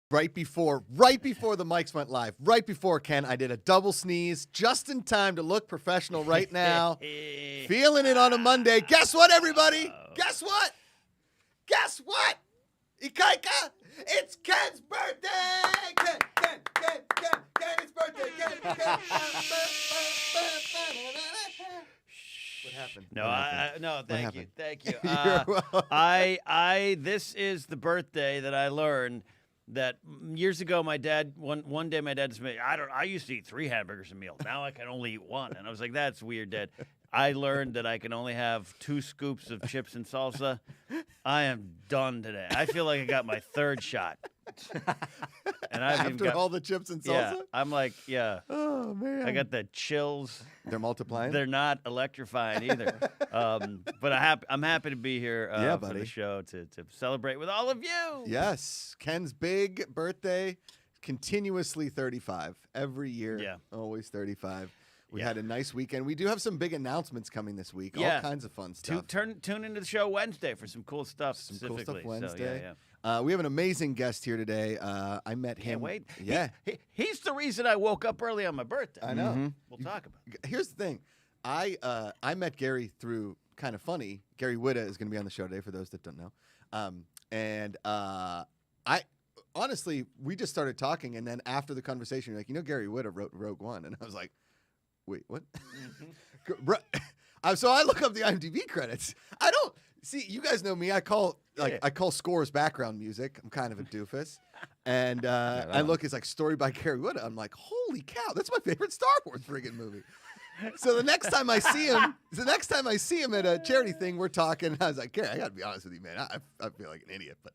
Right before the mics went live, right before, Ken, I did a double sneeze just in time to look professional right now. Feeling it on a Monday. Guess what, everybody? Guess what? Guess what? Ikaika, it's Ken's birthday! Ken, it's birthday. Ken. What happened? No, thank you. You're welcome. This is the birthday that I learned that years ago, my dad, one day my dad said, I used to eat 3 hamburgers a meal. Now I can only eat 1. And I was like, that's weird, Dad. I learned that I can only have 2 scoops of chips and salsa. I am done today. I feel like I got my 3rd shot. And I've even got all the chips and salsa? Yeah, I'm like, yeah. Oh, man. I got the chills. They're multiplying? They're not electrifying either. But I'm happy to be here for the show to celebrate with all of you. Yes. Ken's big birthday, continuously 35. Every year, always 35. We had a nice weekend. We do have some big announcements coming this week. All kinds of fun stuff. Tune into the show Wednesday for some cool stuff specifically. Cool stuff Wednesday. So, we have an amazing guest here today. I met him. Can't wait. Yeah. He's the reason I woke up early on my birthday. I know. Mm-hmm. We'll talk about it. Here's the thing. I met Gary through kind of funny. Gary Whitta is going to be on the show today for those that don't know. I honestly, we just started talking, and then after the conversation, you're like, Gary Whitta wrote Rogue One. And I was like, wait, what? So I look up the IMDb credits. I don't see. You guys know me. I call scores background music. I'm kind of a doofus, and I look. It's like story by Gary Whitta. I'm like, holy cow, that's my favorite Star Wars friggin' movie. So the next time I see him, at a charity thing, we're talking. And I was like, Gary, I got to be honest with you, man. I feel like an idiot, but.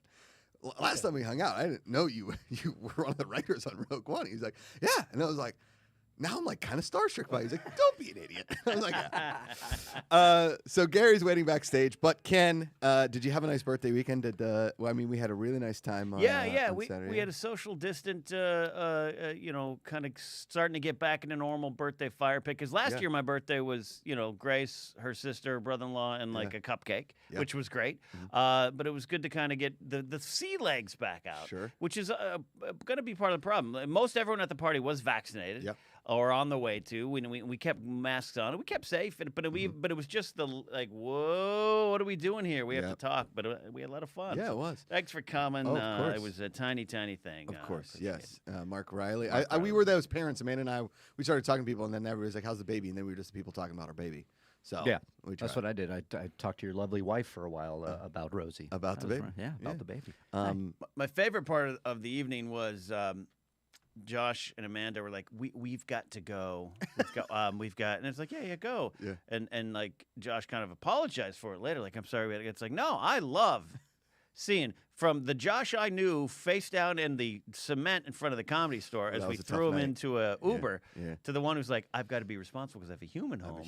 Last time we hung out, I didn't know you were one of the writers on Rogue One. He's like, yeah, and I was like. Now I'm like kind of starstruck by it. He's like, don't be an idiot. I was like, so Gary's waiting backstage. But Ken, did you have a nice birthday weekend? We had a really nice time. On Saturday. We had a social distant, kind of starting to get back into normal birthday fire pit. Because last year my birthday was, Grace, her sister, brother-in-law, and like a cupcake, which was great. Mm-hmm. But it was good to kind of get the sea legs back out, which is going to be part of the problem. Most everyone at the party was vaccinated. Yep. Or on the way to. We kept masks on. We kept safe, but it was just whoa, what are we doing here? We have to talk, but we had a lot of fun. Yeah, it was. Thanks for coming. Oh, of course. It was a tiny thing. Of course, yes. Mark Riley. We were those parents. Amanda and I, we started talking to people, and then everybody was like, how's the baby? And then we were just people talking about our baby. So that's what I did. I talked to your lovely wife for a while about Rosie. About the baby? About the baby. My favorite part of the evening was... Josh and Amanda were like, we've got to go. We've got, and it's like, yeah, go. Yeah. And like Josh kind of apologized for it later. Like, I'm sorry. It's like, no, I love seeing from the Josh I knew face down in the cement in front of the Comedy Store as we threw him into a Uber to the one who's like, I've got to be responsible because I have a human home.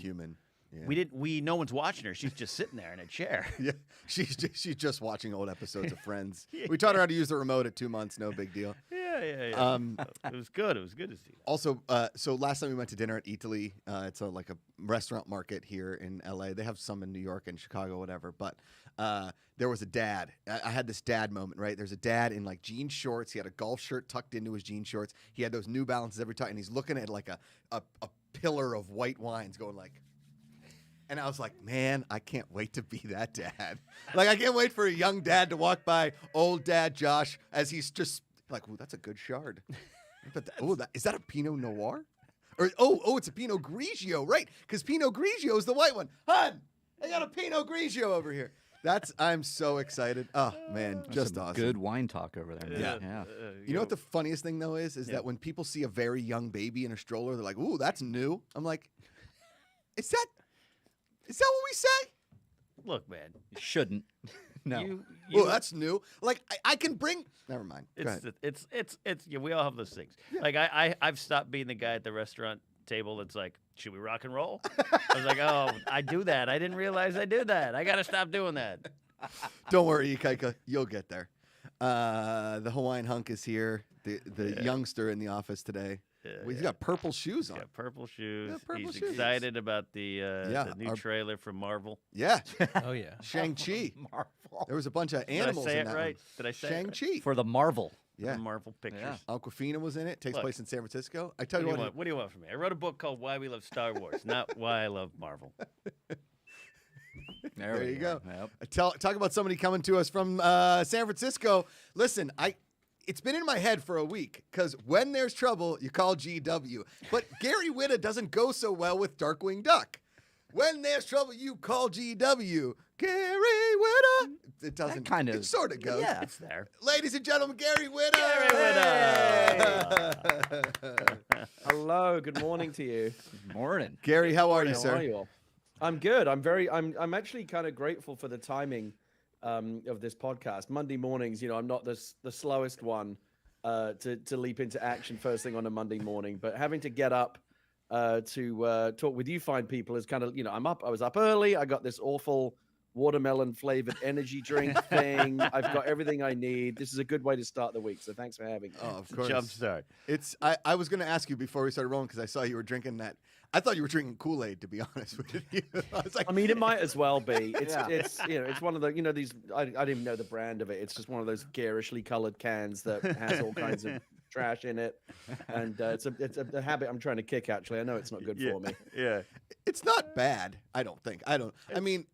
Yeah. No one's watching her. She's just sitting there in a chair. Yeah, she's just watching old episodes of Friends. We taught her how to use the remote at 2 months. No big deal. Yeah. It was good. It was good to see that. Also, so last time we went to dinner at Italy. It's like a restaurant market here in LA. They have some in New York and Chicago, whatever. But there was a dad. I had this dad moment, right? There's a dad in like jean shorts. He had a golf shirt tucked into his jean shorts. He had those New Balances every time, and he's looking at like a pillar of white wines, going like. And I was like, man, I can't wait to be that dad. Like, I can't wait for a young dad to walk by old dad Josh as he's just like, ooh, that's a good shard. Is that a Pinot Noir? Or it's a Pinot Grigio, right? Because Pinot Grigio is the white one. Hun, I got a Pinot Grigio over here. I'm so excited. Oh, man, just awesome. Good wine talk over there. Yeah. You know what the funniest thing, though, is that when people see a very young baby in a stroller, they're like, ooh, that's new. I'm like, is that what we say? Look, man. You shouldn't. No. Well, that's new. Like, I can bring... Never mind. It's we all have those things. Yeah. Like, I've stopped being the guy at the restaurant table that's like, should we rock and roll? I was like, oh, I do that. I didn't realize I do that. I got to stop doing that. Don't worry, Ikaika. You'll get there. The Hawaiian hunk is here. The youngster in the office today. He's got purple shoes on. He's got purple shoes. He's excited about the new trailer from Marvel. Yeah. Oh, yeah. Shang-Chi. Marvel. There was a bunch of animals in that right? one. Did I say Shang-Chi. it right? For the Marvel. for the Marvel pictures. Yeah. Aquafina was in it. Takes Look. place in San Francisco. I tell you what. What do you want from me? I wrote a book called Why We Love Star Wars, not Why I Love Marvel. There you go. Yep. Talk about somebody coming to us from San Francisco. Listen, it's been in my head for a week because when there's trouble, you call GW. But Gary Whitta doesn't go so well with Darkwing Duck. When there's trouble, you call GW. Gary Whitta. It doesn't. Kind of. It sort of goes. Yeah. It's there. Ladies and gentlemen, Gary Whitta. Hello, good morning to you. Good morning. Gary, how are you, How sir? are you all? I'm good. I'm actually kind of grateful for the timing of this podcast. Monday mornings, I'm not the slowest one to leap into action first thing on a Monday morning, but having to get up to talk with you fine people is kind of, I was up early. I got this awful watermelon flavored energy drink thing. I've got everything I need. This is a good way to start the week. So thanks for having me. Oh, of course. Jump start. I was going to ask you before we started rolling because I saw you were drinking that. I thought you were drinking Kool-Aid, to be honest with you. I was like, I mean, it might as well be. It's one of the these. I didn't even know the brand of it. It's just one of those garishly colored cans that has all kinds of trash in it, and it's a habit I'm trying to kick. Actually, I know it's not good for me. Yeah. it's not bad. I don't think. I mean,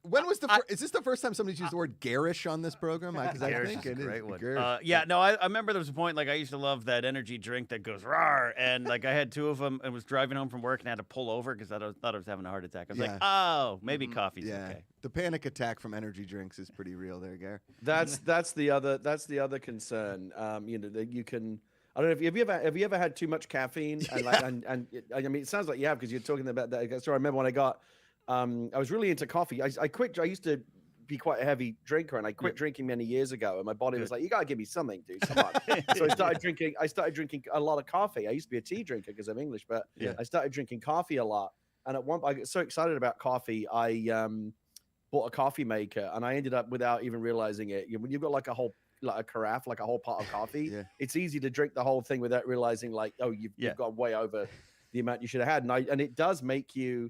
when was is this the first time somebody's used the word garish on this program? Because I Garish think is it a is. great one. Garish. I remember there was a point, like, I used to love that energy drink that goes rawr, and like I had 2 of them and was driving home from work and had to pull over because I thought I was having a heart attack. I was like, oh, maybe coffee's Yeah. okay. The panic attack from energy drinks is pretty real there, Gary. That's the other concern. That you can. I don't know if have you ever had too much caffeine and I mean, it sounds like you have because you're talking about that. So I remember when I got I was really into coffee. I quit. I used to be quite a heavy drinker, and I quit drinking many years ago. And my body was like, "You gotta give me something, dude. Come on." So I started drinking a lot of coffee. I used to be a tea drinker because I'm English, but I started drinking coffee a lot. And at one point, I got so excited about coffee, I bought a coffee maker, and I ended up without even realizing it. When you've got like a carafe, like a whole pot of coffee, it's easy to drink the whole thing without realizing, like, oh, you've gone way over the amount you should have had. And it does make you.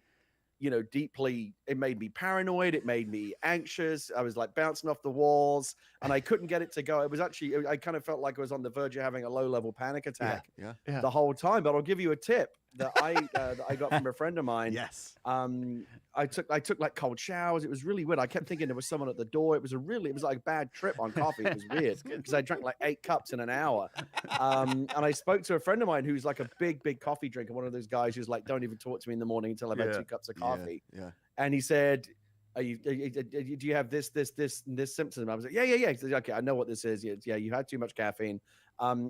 Deeply, it made me paranoid. It made me anxious. I was like bouncing off the walls and I couldn't get it to go. It was actually, I kind of felt like I was on the verge of having a low-level panic attack the whole time. But I'll give you a tip that I got from a friend of mine. Yes. I took like cold showers. It was really weird. I kept thinking there was someone at the door. It was like a bad trip on coffee. It was weird because I drank like 8 cups in an hour. And I spoke to a friend of mine who's like a big coffee drinker. One of those guys who's like, don't even talk to me in the morning until I've had 2 cups of coffee. Yeah. And he said, do you have this symptom? I was like, yeah. He said, okay, I know what this is. Yeah, you had too much caffeine.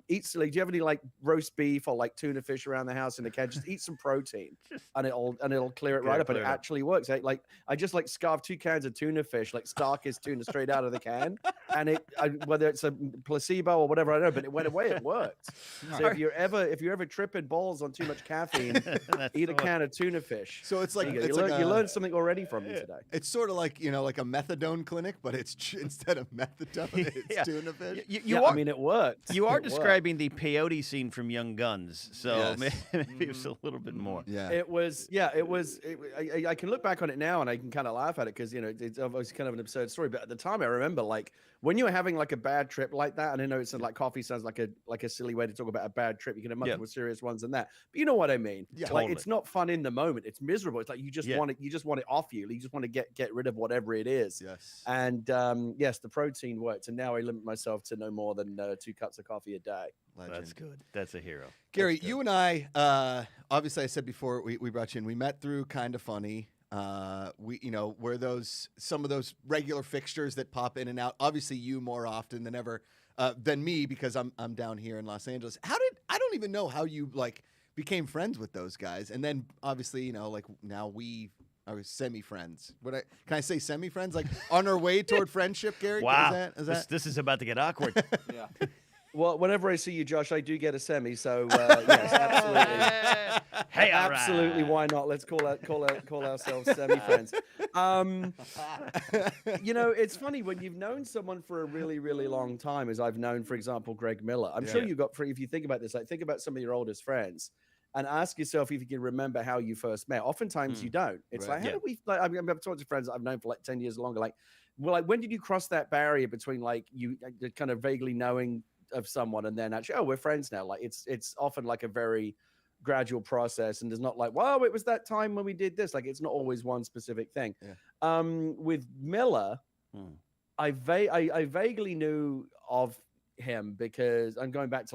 Eat do you have any like roast beef or like tuna fish around the house in the can? Just eat some protein and it'll clear it right up. And it actually works. I just like scarfed 2 cans of tuna fish, like Starkist tuna straight out of the can. And whether it's a placebo or whatever, I don't know, but it went away. It worked. So if you're ever tripping balls on too much caffeine, eat a can of tuna fish. So it's like you learned something already from me today. It's sort of like like a methadone clinic, but it's instead of methadone, it's tuna fish. I mean, it worked. You are describing the peyote scene from Young Guns, so maybe it's a little bit more. Yeah, it was. I can look back on it now and I can kind of laugh at it because it's obviously kind of an absurd story. But at the time, I remember like when you were having like a bad trip like that, and I know it's like coffee sounds like a silly way to talk about a bad trip. You can have much more serious ones than that. But you know what I mean? Yeah, like totally. it's not fun in the moment. It's miserable. It's like you just want it. You just want it off you. You just want to get rid of whatever it is. Yes. And yes, the protein worked. And now I limit myself to no more than 2 cups of coffie a day. Legend. That's good. That's a hero. Gary, you and I, obviously I said before we brought you in, we met through Kind of Funny. We're some of those regular fixtures that pop in and out. Obviously you more often than ever than me because I'm down here in Los Angeles. I don't even know how you like became friends with those guys. And then obviously, like now we are semi-friends. Can I say semi-friends? Like on our way toward friendship, Gary? Wow. Is that? This is about to get awkward. Yeah. Well, whenever I see you, Josh, I do get a semi. So yes, absolutely. Hey, all absolutely. right. Why not? Let's call ourselves semi friends. It's funny when you've known someone for a really, really long time, as I've known, for example, Greg Miller. I'm sure you've got. If you think about this, like think about some of your oldest friends. And ask yourself if you can remember how you first met. Oftentimes you don't. It's like, how did we? Like, I've talked to friends that I've known for like 10 years or longer. Like, when did you cross that barrier between like you kind of vaguely knowing of someone, and then actually, oh, we're friends now. Like it's often like a very gradual process, and there's not like, wow, it was that time when we did this. Like it's not always one specific thing. Yeah. With Miller, I vaguely knew of him because I'm going back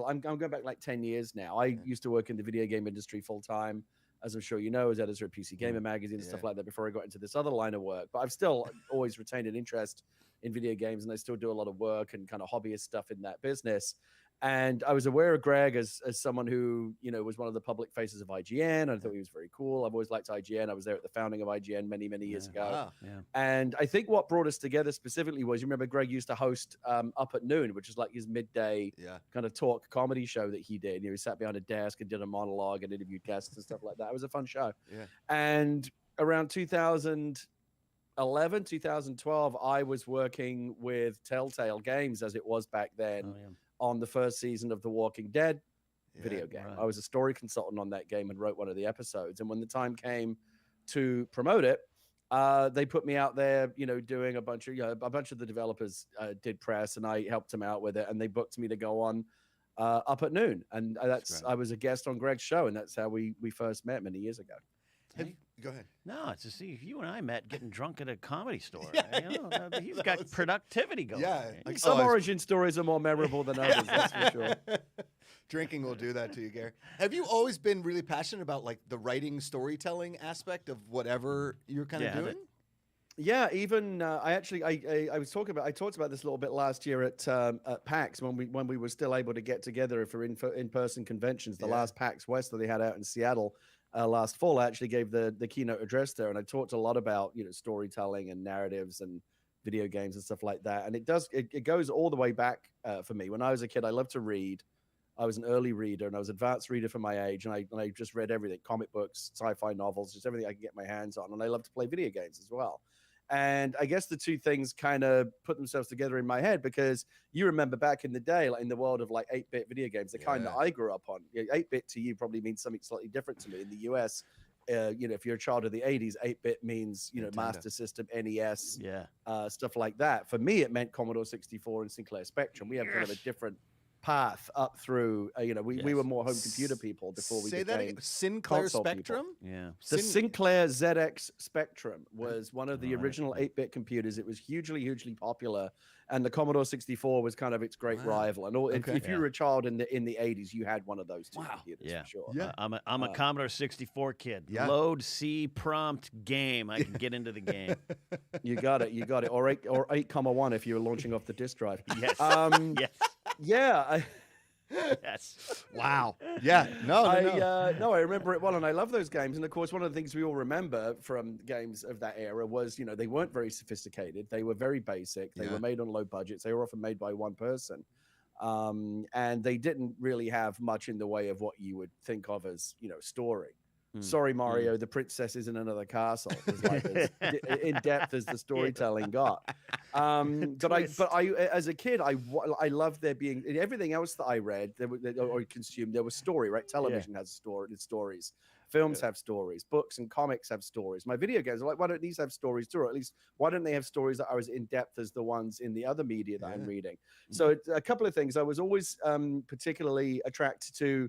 like 10 years now. I used to work in the video game industry full time, as I'm sure you know, as editor of PC Gamer magazine and stuff like that before I got into this other line of work. But I've still always retained an interest in video games, and I still do a lot of work and kind of hobbyist stuff in that business. And I was aware of Greg as someone who, you know, was one of the public faces of IGN. I thought he was very cool. I've always liked IGN. I was there at the founding of IGN many, many years ago. Wow. And I think what brought us together specifically was, you remember Greg used to host Up at Noon, which is like his midday kind of talk comedy show that he did. You know, he sat behind a desk and did a monologue and interviewed guests and stuff like that. It was a fun show. Yeah. And around 2011, 2012, I was working with Telltale Games, as it was back then, on the first season of The Walking Dead video game. I was a story consultant on that game and wrote one of the episodes. And when the time came to promote it, they put me out there, you know, doing a bunch of the developers did press, and I helped them out with it. And they booked me to go on Up at Noon, and I was a guest on Greg's show, and that's how we first met many years ago. Go ahead. No, it's to see you and I met getting drunk at a comedy store. You know, he's got productivity going. Yeah. Like, Some origin stories are more memorable than others, that's for sure. Drinking will do that to you, Gary. Have you always been really passionate about like the writing, storytelling aspect of whatever you're kind of doing? Yeah, even I talked about this a little bit last year at PAX when we were still able to get together for in-person conventions. The last PAX West that they had out in Seattle last fall, I actually gave the keynote address there, and I talked a lot about, you know, storytelling and narratives and video games and stuff like that. And it goes all the way back for me. When I was a kid, I loved to read. I was an early reader, and I was an advanced reader for my age, and I just read everything: comic books, sci-fi novels, just everything I could get my hands on. And I loved to play video games as well. And I guess the two things kind of put themselves together in my head, because you remember back in the day, like in the world of like 8-bit video games, the kind that I grew up on. 8-bit to you probably means something slightly different to me. In the US, you know, if you're a child of the 80s, 8-bit means, you know, Master System, NES, stuff like that. For me, it meant Commodore 64 and Sinclair Spectrum. We have kind of a different path up through, you know, we were more home computer people before we became that again. Sinclair Spectrum? Yeah. The Sinclair ZX Spectrum was one of the original 8-bit computers. It was hugely popular, and the Commodore 64 was kind of its great rival. And if you were a child in the 80s, you had one of those two computers for sure. Yeah. I'm a Commodore 64 kid. Load C prompt game. I can get into the game. You got it. Or 8,1 if you were launching off the disk drive. Yes. Yes. Yeah. Yes. Wow. Yeah. No. I remember it well, and I love those games. And of course, one of the things we all remember from games of that era was, you know, they weren't very sophisticated. They were very basic. They were made on low budgets. They were often made by one person, and they didn't really have much in the way of what you would think of as, you know, story. Sorry, Mario, the princess is in another castle. It was like as in depth as the storytelling got. But I, as a kid, I loved there being everything else that I read or consumed. There was story, right? Television has stories. Films have stories. Books and comics have stories. My video games are like, why don't these have stories too? Or at least, why don't they have stories that are as in depth as the ones in the other media that I'm reading? So a couple of things. I was always particularly attracted to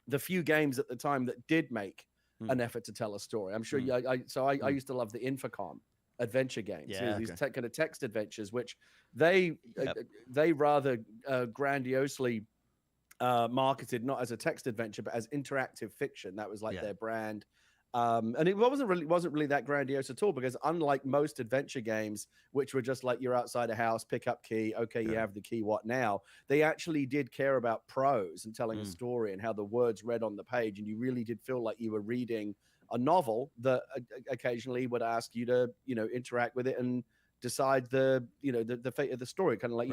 the few games at the time that did make an effort to tell a story. I'm sure I used to love the Infocom adventure games. These kind of text adventures, which they rather grandiosely marketed not as a text adventure but as interactive fiction. That was like their brand. And it wasn't really that grandiose at all, because unlike most adventure games, which were just like you're outside a house, pick up key, you have the key, what now? They actually did care about prose and telling a story and how the words read on the page, and you really did feel like you were reading a novel that occasionally would ask you to, you know, interact with it and decide the fate of the story, kind of like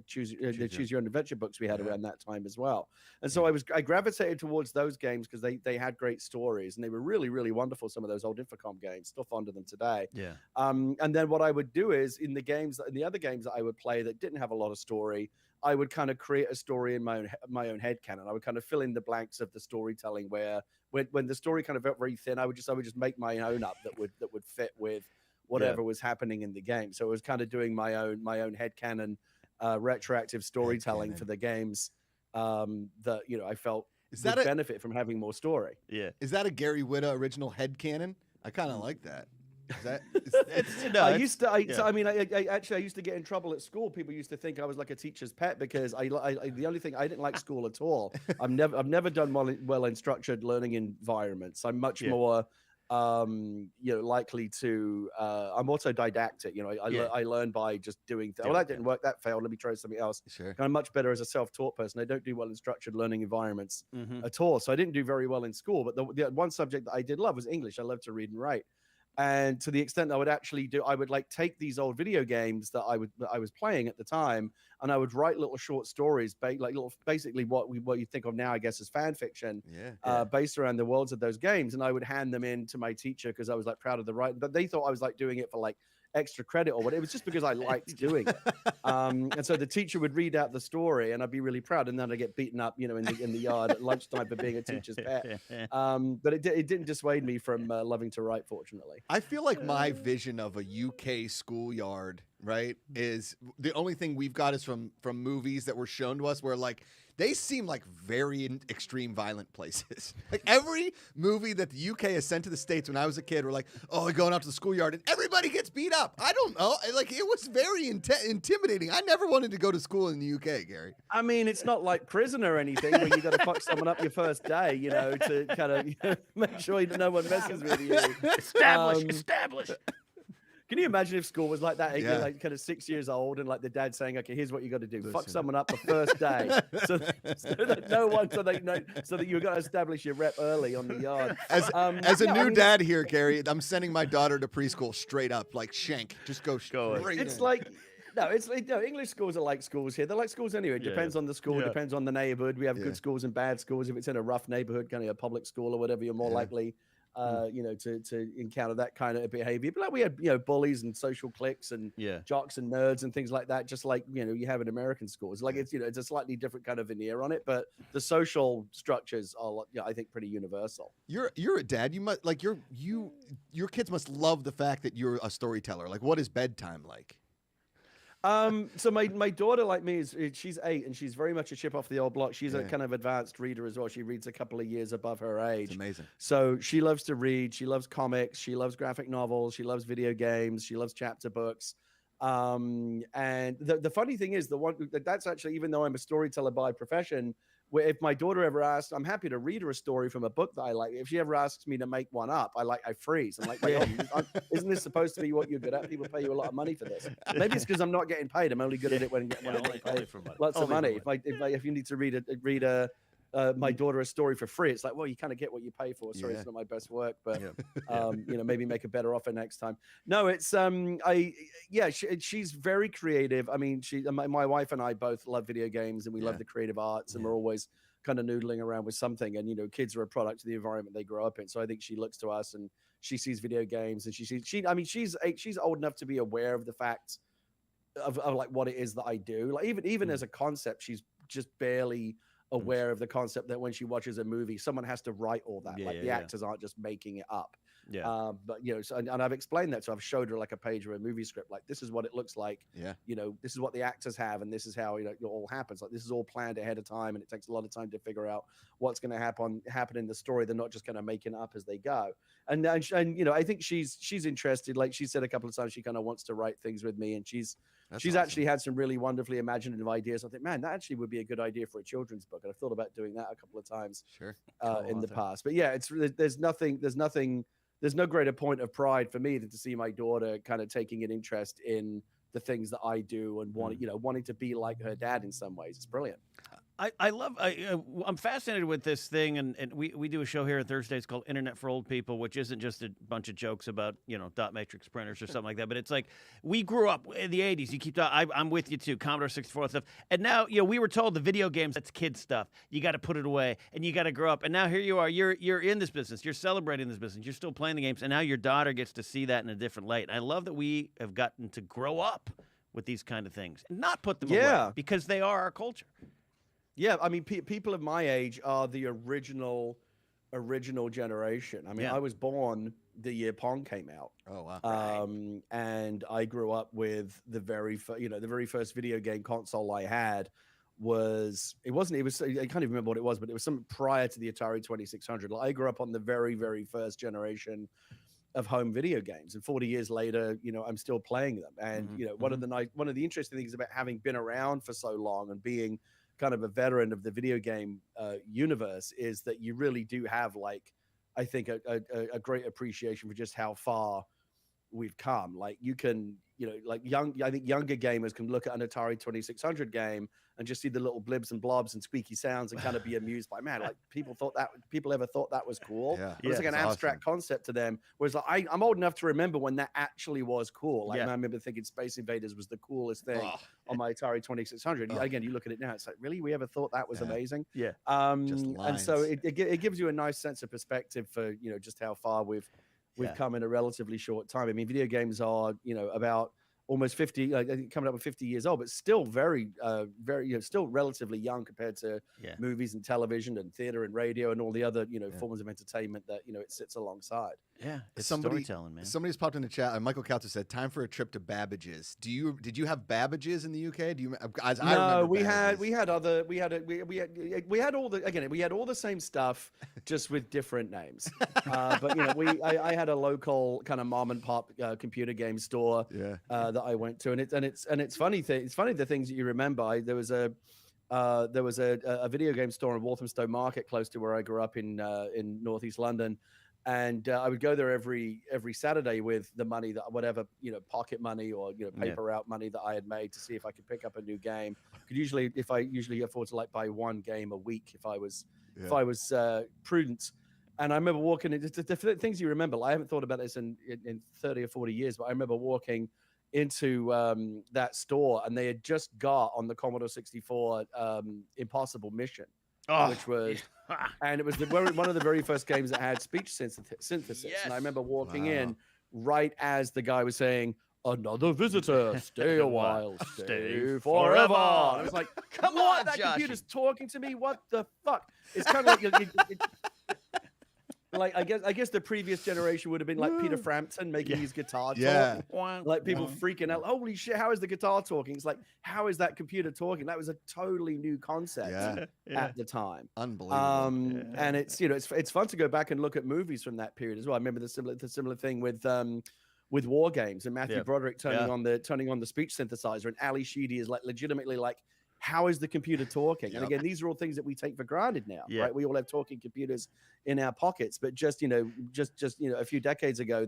choose your own adventure books we had around that time as well. And so I gravitated towards those games because they had great stories, and they were really wonderful. Some of those old Infocom games, still fond of them today. And then what I would do is in the other games that I would play that didn't have a lot of story, I would kind of create a story in my own head canon. I would kind of fill in the blanks of the storytelling where when the story kind of felt very thin, I would just make my own up that would fit with whatever was happening in the game. So it was kind of doing my own headcanon retroactive storytelling Headcanon. for the games that I felt Is would that benefit from having more story. Yeah. Is that a Gary Whitta original headcanon? I kind of like that. Is that? I used to. I used to get in trouble at school. People used to think I was like a teacher's pet because the only thing I didn't like school at all. I've never done well in structured learning environments. I'm much more likely to. I'm autodidactic. I learn by just doing things. Well, that didn't work. That failed. Let me try something else. Sure. I'm much better as a self-taught person. I don't do well in structured learning environments at all. So I didn't do very well in school. But the one subject that I did love was English. I love to read and write. And to the extent I would like take these old video games that I was playing at the time, and I would write little short stories, basically what you think of now, I guess, as fan fiction, based around the worlds of those games. And I would hand them in to my teacher because I was like proud of the writing, but they thought I was like doing it for like extra credit or what. It was just because I liked doing it. And so the teacher would read out the story, and I'd be really proud, and then I get beaten up, in the yard at lunchtime for being a teacher's pet. But it didn't dissuade me from loving to write, fortunately. I feel like my vision of a UK schoolyard, right, is the only thing we've got is from movies that were shown to us where like they seem like very extreme violent places. Like every movie that the UK has sent to the States when I was a kid, we're like, oh, we're going out to the schoolyard and everybody gets beat up. I don't know. Like it was very intimidating. I never wanted to go to school in the UK, Gary. I mean, it's not like prison or anything where you got to fuck someone up your first day, to kind of make sure no one messes with you. Establish. Can you imagine if school was like that, Yeah. like kind of 6 years old, and like the dad saying, "Okay, here's what you got to do: fuck someone up the first day, so that you've got to establish your rep early on the yard." As a new dad here, Gary, I'm sending my daughter to preschool straight up, like shank. Just go straight. It's in. like. No, English schools are like schools here. They're like schools anyway. It depends on the school. Depends on the neighborhood. We have good schools and bad schools. If it's in a rough neighborhood, kind of a public school or whatever, you're more likely, to encounter that kind of behavior. But like we had, bullies and social cliques and jocks and nerds and things like that. Just like you have in American schools. Like it's a slightly different kind of veneer on it, but the social structures are, I think, pretty universal. You're a dad. You must like your kids must love the fact that you're a storyteller. Like, what is bedtime like? So my daughter, like me, she's 8 and she's very much a chip off the old block. She's a kind of advanced reader as well. She reads a couple of years above her age. It's amazing. So she loves to read. She loves comics. She loves graphic novels. She loves video games. She loves chapter books. And the funny thing is that's actually, even though I'm a storyteller by profession, where if my daughter ever asks, I'm happy to read her a story from a book that I like. If she ever asks me to make one up, I freeze. I'm like, isn't this supposed to be what you're good at? People pay you a lot of money for this. Maybe it's because I'm not getting paid. I'm only good at it when I get paid lots of money. If you need to read my daughter a story for free, it's like, well, you kind of get what you pay for. Sorry, it's not my best work, but maybe make a better offer next time. No, it's she's very creative. I mean, my wife and I both love video games, and we love the creative arts, and we're always kind of noodling around with something. And kids are a product of the environment they grow up in. So I think she looks to us and she sees video games, and she's old enough to be aware of the fact of like what it is that I do. Like even as a concept, she's just barely aware of the concept that when she watches a movie, someone has to write all that. The actors aren't just making it up. But and I've explained that. So I've showed her like a page of a movie script. Like, this is what it looks like. This is what the actors have, and this is how it all happens. Like, this is all planned ahead of time, and it takes a lot of time to figure out what's going to happen in the story. They're not just kind of making it up as they go. And I think she's interested. Like she said a couple of times, she kind of wants to write things with me, and she's awesome. Actually had some really wonderfully imaginative ideas. I think, man, that actually would be a good idea for a children's book. And I've thought about doing that a couple of times in the past. But yeah, there's no greater point of pride for me than to see my daughter kind of taking an interest in the things that I do and wanting to be like her dad in some ways. It's brilliant. I'm fascinated with this thing, and we do a show here on Thursdays called Internet for Old People, which isn't just a bunch of jokes about dot matrix printers or something like that, but it's like we grew up in the 80s. You keep I'm with you too, Commodore 64 stuff, and now we were told the video games, that's kid stuff. You got to put it away, and you got to grow up. And now here you are, you're in this business, you're celebrating this business, you're still playing the games, and now your daughter gets to see that in a different light. I love that we have gotten to grow up with these kind of things, and not put them away because they are our culture. Yeah, I mean, people of my age are the original original generation. I mean, Yeah. I was born the year Pong came out. Oh wow. And I grew up with the very first video game console I had I can't even remember what it was, but it was something prior to the Atari 2600. Like, I grew up on the very, very first generation of home video games, and 40 years later, I'm still playing them. And one of the interesting things about having been around for so long and being kind of a veteran of the video game universe is that you really do have, like, I think a great appreciation for just how far we've come. Like, you can, I think younger gamers can look at an Atari 2600 game and just see the little blibs and blobs and squeaky sounds and kind of be amused by, man, like, people ever thought that was cool. Yeah. It was like an abstract concept to them. Whereas, like, I'm old enough to remember when that actually was cool. Like, I remember thinking Space Invaders was the coolest thing on my Atari 2600. Again, you look at it now, it's like, really, we ever thought that was amazing? Yeah. And so it gives you a nice sense of perspective for, just how far we've come in a relatively short time. I mean, video games are, about almost 50, coming up with 50 years old, but still very, still relatively young compared to movies and television and theater and radio and all the other, forms of entertainment that, it sits alongside. Yeah, it's storytelling, man. Somebody's popped in the chat. Michael Calter said, "Time for a trip to Babbage's." Did you have Babbage's in the UK? Do you? As I remember, we had all the same stuff, just with different names. But I had a local kind of mom and pop computer game store that I went to, and it's funny. It's funny the things that you remember. There was a video game store in Walthamstow Market, close to where I grew up in northeast London. And I would go there every Saturday with the money that whatever, pocket money or, paper route money that I had made to see if I could pick up a new game. If I usually afford to, like, buy one game a week if I was prudent. And I remember walking into the things you remember. Like, I haven't thought about this in 30 or 40 years, but I remember walking into that store, and they had just got on the Commodore 64 Impossible Mission. Which was, and it was one of the very first games that had speech synthesis. Yes. And I remember walking in right as the guy was saying, "Another visitor, stay a while, stay forever." And I was like, "Come on, that computer's talking to me. What the fuck?" It's kind of like I guess the previous generation would have been like Peter Frampton making his guitar talk. Like, people freaking out. Holy shit, how is the guitar talking? It's like, how is that computer talking? That was a totally new concept at the time. Unbelievable. And it's it's fun to go back and look at movies from that period as well. I remember the similar thing with War Games and Matthew Broderick turning on the speech synthesizer, and Ali Sheedy is like legitimately like, how is the computer talking? And again, these are all things that we take for granted now, right? We all have talking computers in our pockets, but just a few decades ago,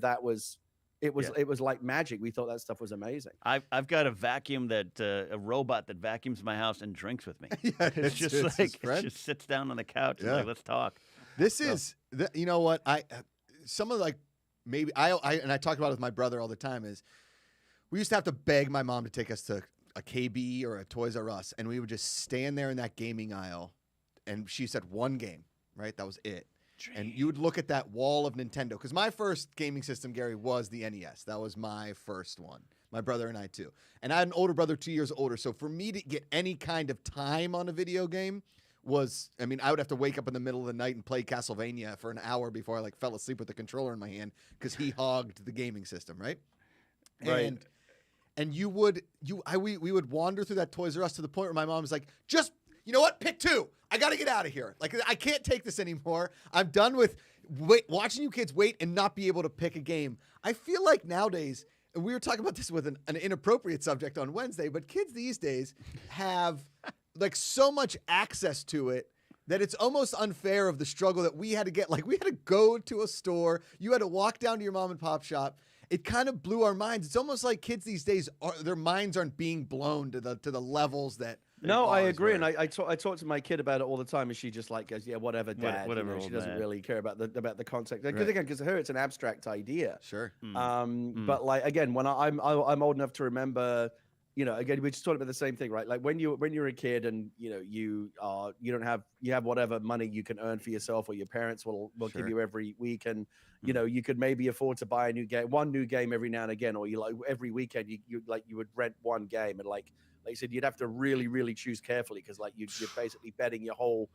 it was like magic. We thought that stuff was amazing. I've got a vacuum a robot that vacuums my house and drinks with me. It's just like, it just sits down on the couch and like, let's talk. This is, you know what? Some of, like, maybe I talk about it with my brother all the time, is we used to have to beg my mom to take us to a KB or a Toys R Us, and we would just stand there in that gaming aisle, and she said one game, right? That was it. And you would look at that wall of Nintendo, because my first gaming system, Gary, was the NES. That was my first one. My brother and I too. And I had an older brother, 2 years older, so for me to get any kind of time on a video game was, I mean, I would have to wake up in the middle of the night and play Castlevania for an hour before I, like, fell asleep with the controller in my hand, because he hogged the gaming system, right? Right. And we would wander through that Toys R Us to the point where my mom was like, "Just, you know what? Pick two. I got to get out of here. Like, I can't take this anymore. I'm done with watching you kids wait and not be able to pick a game." I feel like nowadays, and we were talking about this with an inappropriate subject on Wednesday, but kids these days have, like, so much access to it that it's almost unfair of the struggle that we had to get. Like, we had to go to a store. You had to walk down to your mom and pop shop. It kind of blew our minds. It's almost like kids these days, their minds aren't being blown to the levels that. No, I agree, and I talk to my kid about it all the time, and she just, like, goes, "Yeah, whatever, Dad." Whatever. She doesn't really care about the context, because to her it's an abstract idea. Sure. But, like, again, when I'm old enough to remember, again, we just talked about the same thing, right? Like, when you're a kid and you have whatever money you can earn for yourself, or your parents will give you every week, and you could maybe afford to buy one new game every now and again, or every weekend you would rent one game, and like you said, you'd have to really, really choose carefully, because, like, you're basically betting your whole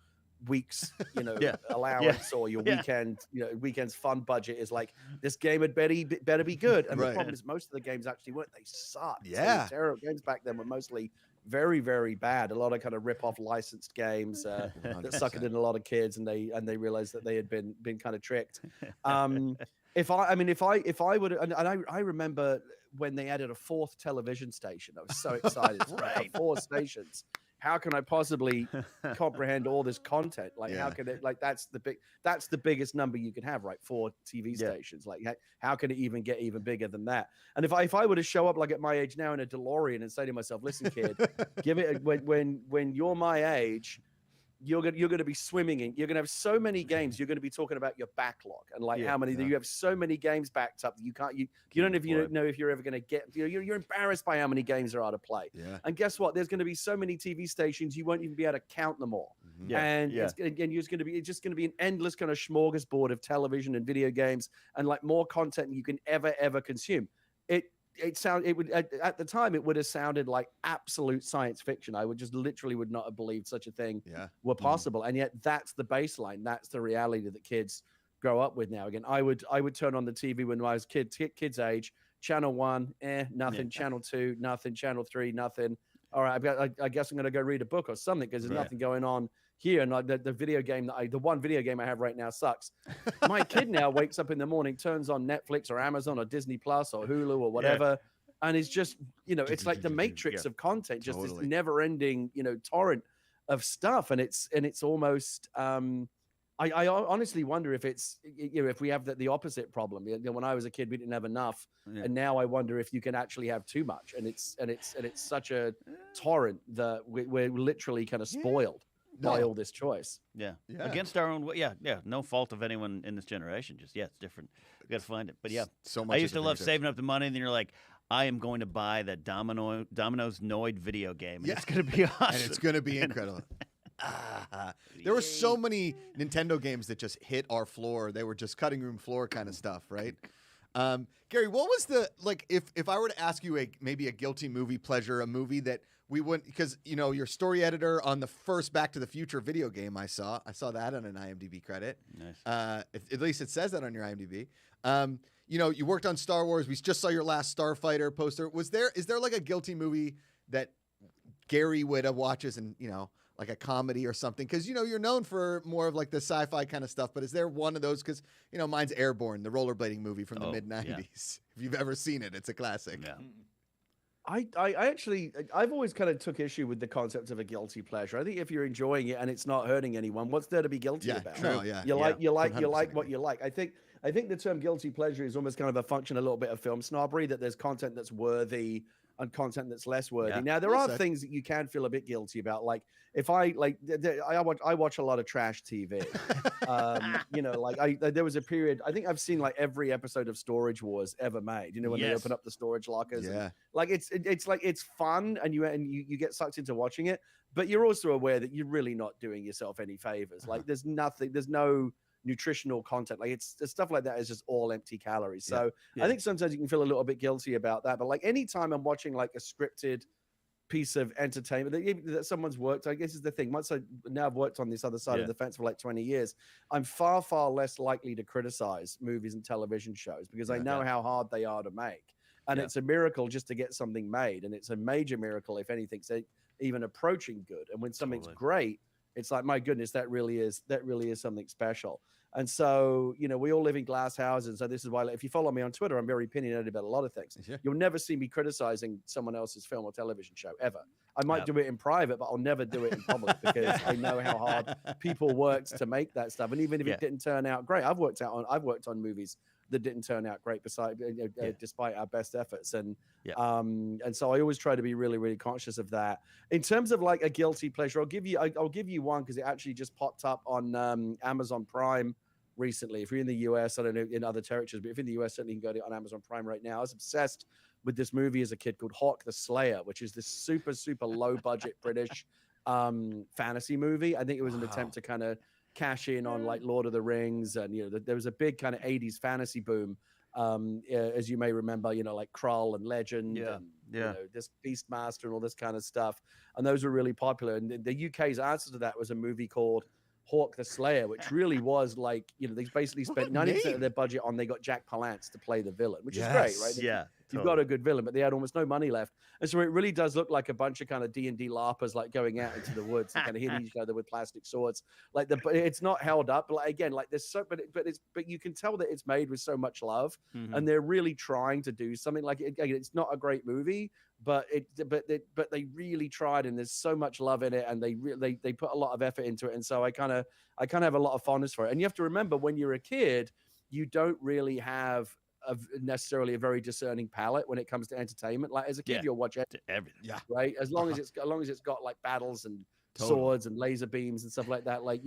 week's Yeah. allowance or your weekend's fun budget is like, this game had better be good. And the problem is most of the games actually weren't. They sucked. Yeah. So terrible games back then were mostly very, very bad. A lot of kind of rip-off licensed games that suckered in a lot of kids, and they realized that they had been kind of tricked. If I would, and I remember when they added a 4th television station, I was so excited. Right. 4 stations. How can I possibly comprehend all this content? Like, how can it? Like, that's the biggest number you can have, right? 4 TV stations. Like, how can it even get even bigger than that? And if I were to show up like at my age now in a DeLorean and say to myself, listen, kid, give it when you're my age, you're going to be swimming in. You're going to have so many games. You're going to be talking about your backlog and like how many you have so many games backed up that you can't. You don't even know if you're ever going to get. You're embarrassed by how many games there are to play. Yeah. And guess what? There's going to be so many TV stations you won't even be able to count them all. And it's just going to be an endless kind of smorgasbord of television and video games and like more content than you can ever consume. At the time it would have sounded like absolute science fiction. I would not have believed such a thing were possible. And yet that's the baseline. That's the reality that kids grow up with now. Again, I would turn on the TV when I was kids age. Channel 1, nothing. Channel 2, nothing. Channel 3, nothing. All right, I guess I'm going to go read a book or something because there's nothing going on here. And the video game the one video game I have right now sucks. My kid now wakes up in the morning, turns on Netflix or Amazon or Disney Plus or Hulu or whatever. And it's just, it's like the matrix of content, just this never ending, torrent of stuff. And it's almost, I honestly wonder if it's, if we have the opposite problem. When I was a kid, we didn't have enough. And now I wonder if you can actually have too much. And it's such a torrent that we're literally kind of spoiled by all this choice. Against our own no fault of anyone in this generation, just it's different. We got to find it. But so much. I used to love saving up the money, and then you're like, I am going to buy that Domino's Noid video game, and it's going to be awesome. And it's going to be incredible. There were so many Nintendo games that just hit our floor. They were just cutting room floor kind of stuff, right? Gary, what was if I were to ask you maybe a guilty movie pleasure, a movie that we wouldn't, because you're story editor on the first Back to the Future video game I saw that on an IMDb credit. Nice. At least it says that on your IMDb. You worked on Star Wars. We just saw your last Starfighter poster. Is there like a guilty movie that Gary Whitta watches and, like a comedy or something? Because, you're known for more of like the sci-fi kind of stuff, but is there one of those? Because, mine's Airborne, the rollerblading movie from the mid-90s. If you've ever seen it, it's a classic. Yeah. I've always kind of took issue with the concept of a guilty pleasure. I think if you're enjoying it and it's not hurting anyone, what's there to be guilty about? True. You like what you like. I think the term guilty pleasure is almost kind of a function a little bit of film snobbery, that there's content that's worthy and content that's less worthy. Now there are things that you can feel a bit guilty about. Like if I watch a lot of trash TV. There was a period, I think I've seen like every episode of Storage Wars ever made. When they open up the storage lockers. And, like it's fun and you get sucked into watching it, but you're also aware that you're really not doing yourself any favors. Like there's no nutritional content. Like it's stuff like that is just all empty calories. So I think sometimes you can feel a little bit guilty about that. But like anytime I'm watching like a scripted piece of entertainment that someone's worked, I guess is the thing. Once I've worked on this other side of the fence for like 20 years, I'm far, far less likely to criticize movies and television shows because I know how hard they are to make. And it's a miracle just to get something made. And it's a major miracle if anything's even approaching good. And when something's great, it's like, my goodness, that really is something special. And so, we all live in glass houses. So this is why, if you follow me on Twitter, I'm very opinionated about a lot of things. You'll never see me criticizing someone else's film or television show ever. I might do it in private, but I'll never do it in public because I know how hard people worked to make that stuff. And even if it didn't turn out great, I've worked on movies that didn't turn out great despite our best efforts. And so I always try to be really, really conscious of that. In terms of like a guilty pleasure, I'll give you one because it actually just popped up on Amazon Prime recently. If you're in the US, I don't know in other territories, but if in the US, certainly you can go to on Amazon Prime right now. I was obsessed with this movie as a kid called Hawk the Slayer, which is this super, super low budget British fantasy movie. I think it was an attempt to kind of cash in on like Lord of the Rings, and there was a big kind of 80s fantasy boom, as you may remember, like Krull and Legend, and this Beastmaster and all this kind of stuff, and those were really popular. And the UK's answer to that was a movie called Hawk the Slayer, which really was like, they basically spent 90% name. of their budget on, they got Jack Palance to play the villain, which is great, right? Yeah. You've got a good villain, but they had almost no money left. And so it really does look like a bunch of kind of D&D LARPers like going out into the woods and kind of hitting each other with plastic swords. Like it's not held up. Like again, like there's so, but you can tell that it's made with so much love, and they're really trying to do something. Like it's not a great movie, but they really tried, and there's so much love in it, and they put a lot of effort into it. And so I kind of have a lot of fondness for it. And you have to remember, when you're a kid, you don't really have necessarily a very discerning palate when it comes to entertainment. Like as a kid, you'll watch everything, right? As long as it's got like battles and swords and laser beams and stuff like that. Like,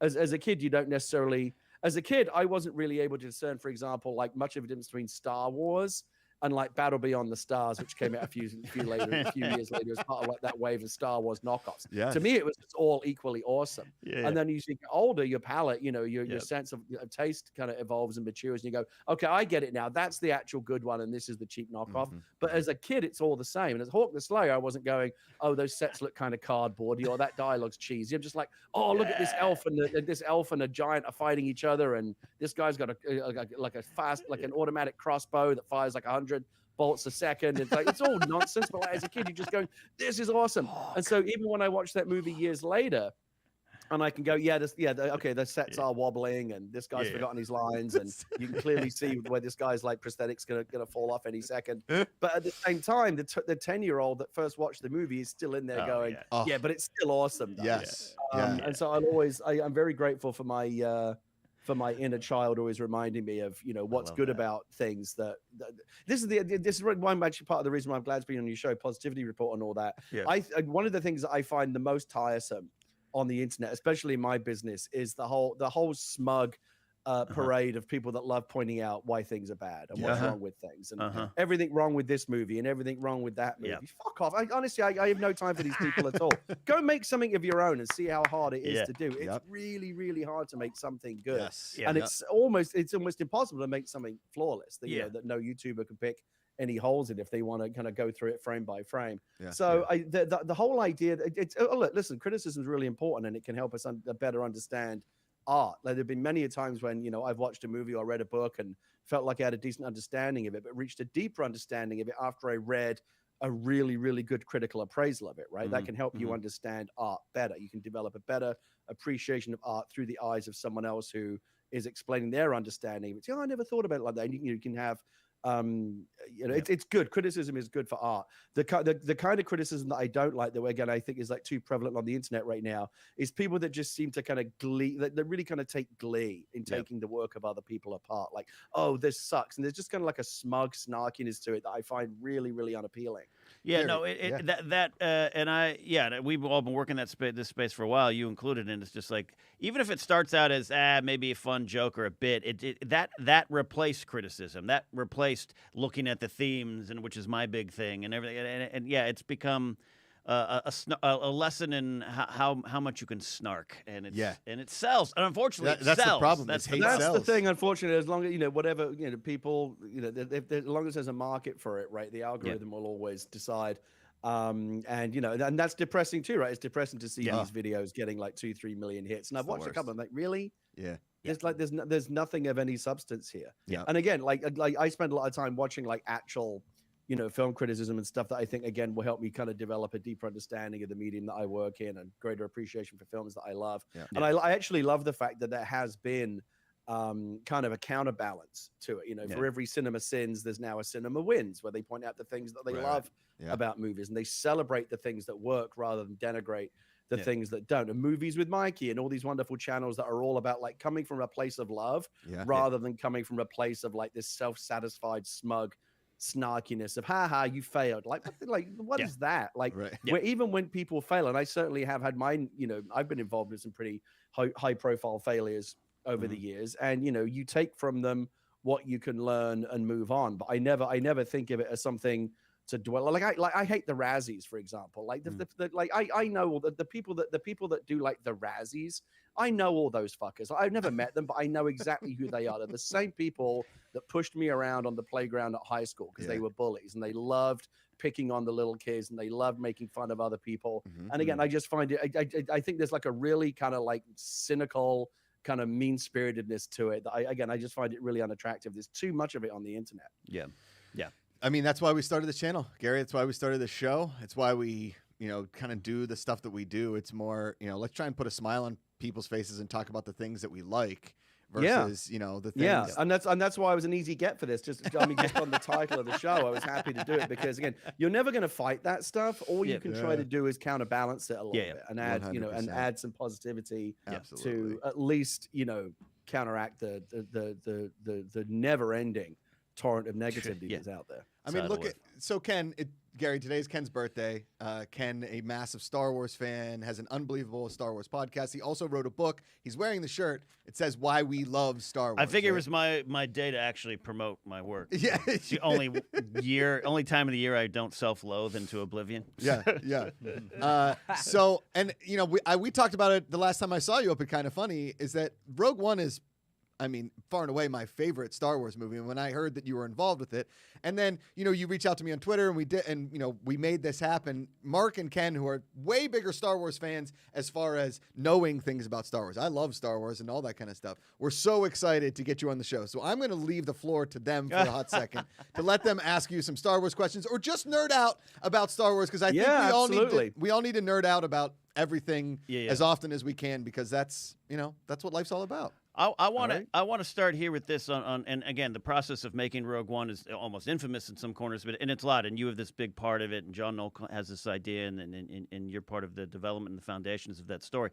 as a kid, you don't necessarily. As a kid, I wasn't really able to discern, for example, like much of a difference between Star Wars and like Battle Beyond the Stars, which came out a few years later as part of like that wave of Star Wars knockoffs. Yes. To me, it was all equally awesome. And then as you get older, your palate, your sense of taste kind of evolves and matures, and you go, okay, I get it now. That's the actual good one, and this is the cheap knockoff. But as a kid, it's all the same. And as Hawk the Slayer, I wasn't going, oh, those sets look kind of cardboardy, or that dialogue's cheesy. I'm just like, oh, look at this elf and a giant are fighting each other, and this guy's got an automatic crossbow that fires like 100 bolts a second. It's like, it's all nonsense, but like, as a kid, you're just going, this is awesome. And so even when I watch that movie years later, and I can go, okay, the sets are wobbling, and this guy's forgotten his lines, and you can clearly see where this guy's like prosthetics gonna fall off any second. But at the same time, the 10-year-old that first watched the movie is still in there going, but it's still awesome. Though. Yes. And so I'm very grateful for my inner child always reminding me of what's good about things. This is one actually part of the reason why I'm glad to be on your show, Positivity Report and all that. One of the things that I find the most tiresome on the internet, especially in my business, is the whole smug parade of people that love pointing out why things are bad and what's wrong with things, and everything wrong with this movie and everything wrong with that movie. Fuck off. Honestly, I have no time for these people at all. Go make something of your own and see how hard it is to do. It's really, really hard to make something good. And it's almost impossible to make something flawless that, that no YouTuber can pick any holes in if they want to kind of go through it frame by frame. The whole idea, look, listen, criticism is really important, and it can help us better understand art. Like, there have been many times when I've watched a movie or read a book and felt like I had a decent understanding of it, but reached a deeper understanding of it after I read a really, really good critical appraisal of it, right? That can help you understand art better. You can develop a better appreciation of art through the eyes of someone else who is explaining their understanding. It's, I never thought about it like that. And you can have it's good. Criticism is good for art. The kind of criticism that I don't like, that again I think is like too prevalent on the internet right now, is people that just seem to kind of that really kind of take glee in taking the work of other people apart. Like, oh, this sucks, and there's just kind of like a smug snarkiness to it that I find really, really unappealing. And we've all been working this space for a while, you included, and it's just like, even if it starts out as maybe a fun joke or a bit, that replaced criticism, that replaced looking at the themes, and which is my big thing and everything, and it's become a lesson in how much you can snark, and it sells, and unfortunately that's sells. the problem. That's the thing, unfortunately. As long as whatever people, as long as there's a market for it, right, the algorithm will always decide. And that's depressing too, right? It's depressing to see these videos getting like 2-3 million hits, and I've watched a couple. I'm like, really? There's nothing of any substance here. And again, like I spend a lot of time watching like actual film criticism and stuff that I think, again, will help me kind of develop a deeper understanding of the medium that I work in, and greater appreciation for films that I love. And I actually love the fact that there has been kind of a counterbalance to it. For every cinema sins, there's now a cinema wins, where they point out the things that they love about movies, and they celebrate the things that work rather than denigrate the things that don't. And Movies with Mikey and all these wonderful channels that are all about like coming from a place of love rather than coming from a place of like this self-satisfied, smug snarkiness of haha, you failed. Like what is that? Like where even when people fail, and I certainly have had mine, I've been involved in some pretty high profile failures over the years, and you take from them what you can learn and move on. But I never think of it as something to dwell. Like I hate the Razzies, for example. Like I know the people that do like the Razzies. I know all those fuckers. I've never met them, but I know exactly who they are. They're the same people that pushed me around on the playground at high school because they were bullies, and they loved picking on the little kids, and they love making fun of other people. Mm-hmm. And again, I just find it. I think there's like a really kind of like cynical, kind of mean-spiritedness to it. That I just find it really unattractive. There's too much of it on the internet. Yeah. I mean, that's why we started the channel, Gary. That's why we started the show. It's why we, kind of do the stuff that we do. It's more, let's try and put a smile on people's faces and talk about the things that we like versus, the things. Yeah, and that's why I was an easy get for this. Just on the title of the show, I was happy to do it because again, you're never going to fight that stuff. All you can try to do is counterbalance it a little bit and add, 100%. and add some positivity Absolutely. to at least, counteract the never-ending torrent of negativity that's out there. I mean, so Ken, Gary, today's Ken's birthday. Ken, a massive Star Wars fan, has an unbelievable Star Wars podcast. He also wrote a book. He's wearing the shirt. It says "Why We Love Star Wars." I figure it was my day to actually promote my work. Yeah, It's the only time of the year I don't self-loathe into oblivion. Yeah. So, and we talked about it the last time I saw you up at Kind of Funny. Is that Rogue One is, I mean, far and away my favorite Star Wars movie. And when I heard that you were involved with it, and then, you reached out to me on Twitter and we made this happen. Mark and Ken, who are way bigger Star Wars fans as far as knowing things about Star Wars. I love Star Wars and all that kind of stuff. We're so excited to get you on the show. So I'm going to leave the floor to them for a hot second to let them ask you some Star Wars questions or just nerd out about Star Wars. Cause I think we all need to nerd out about everything as often as we can, because that's what life's all about. I want to start here with this on and again, the process of making Rogue One is almost infamous in some corners, and it's a lot. And you have this big part of it, and John Knoll has this idea, and you're part of the development and the foundations of that story.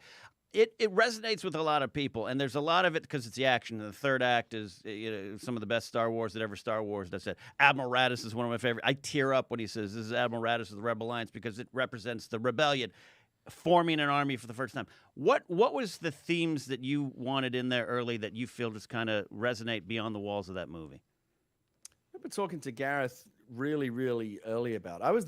It resonates with a lot of people, and there's a lot of it because it's the action. And the third act is some of the best Star Wars that ever Star Wars. That's it. Admiral Raddus is one of my favorite. I tear up when he says this is Admiral Raddus of the Rebel Alliance because it represents the rebellion forming an army for the first time. What was the themes that you wanted in there early that you feel just kind of resonate beyond the walls of that movie? I've been talking to Gareth really, really early about it. I was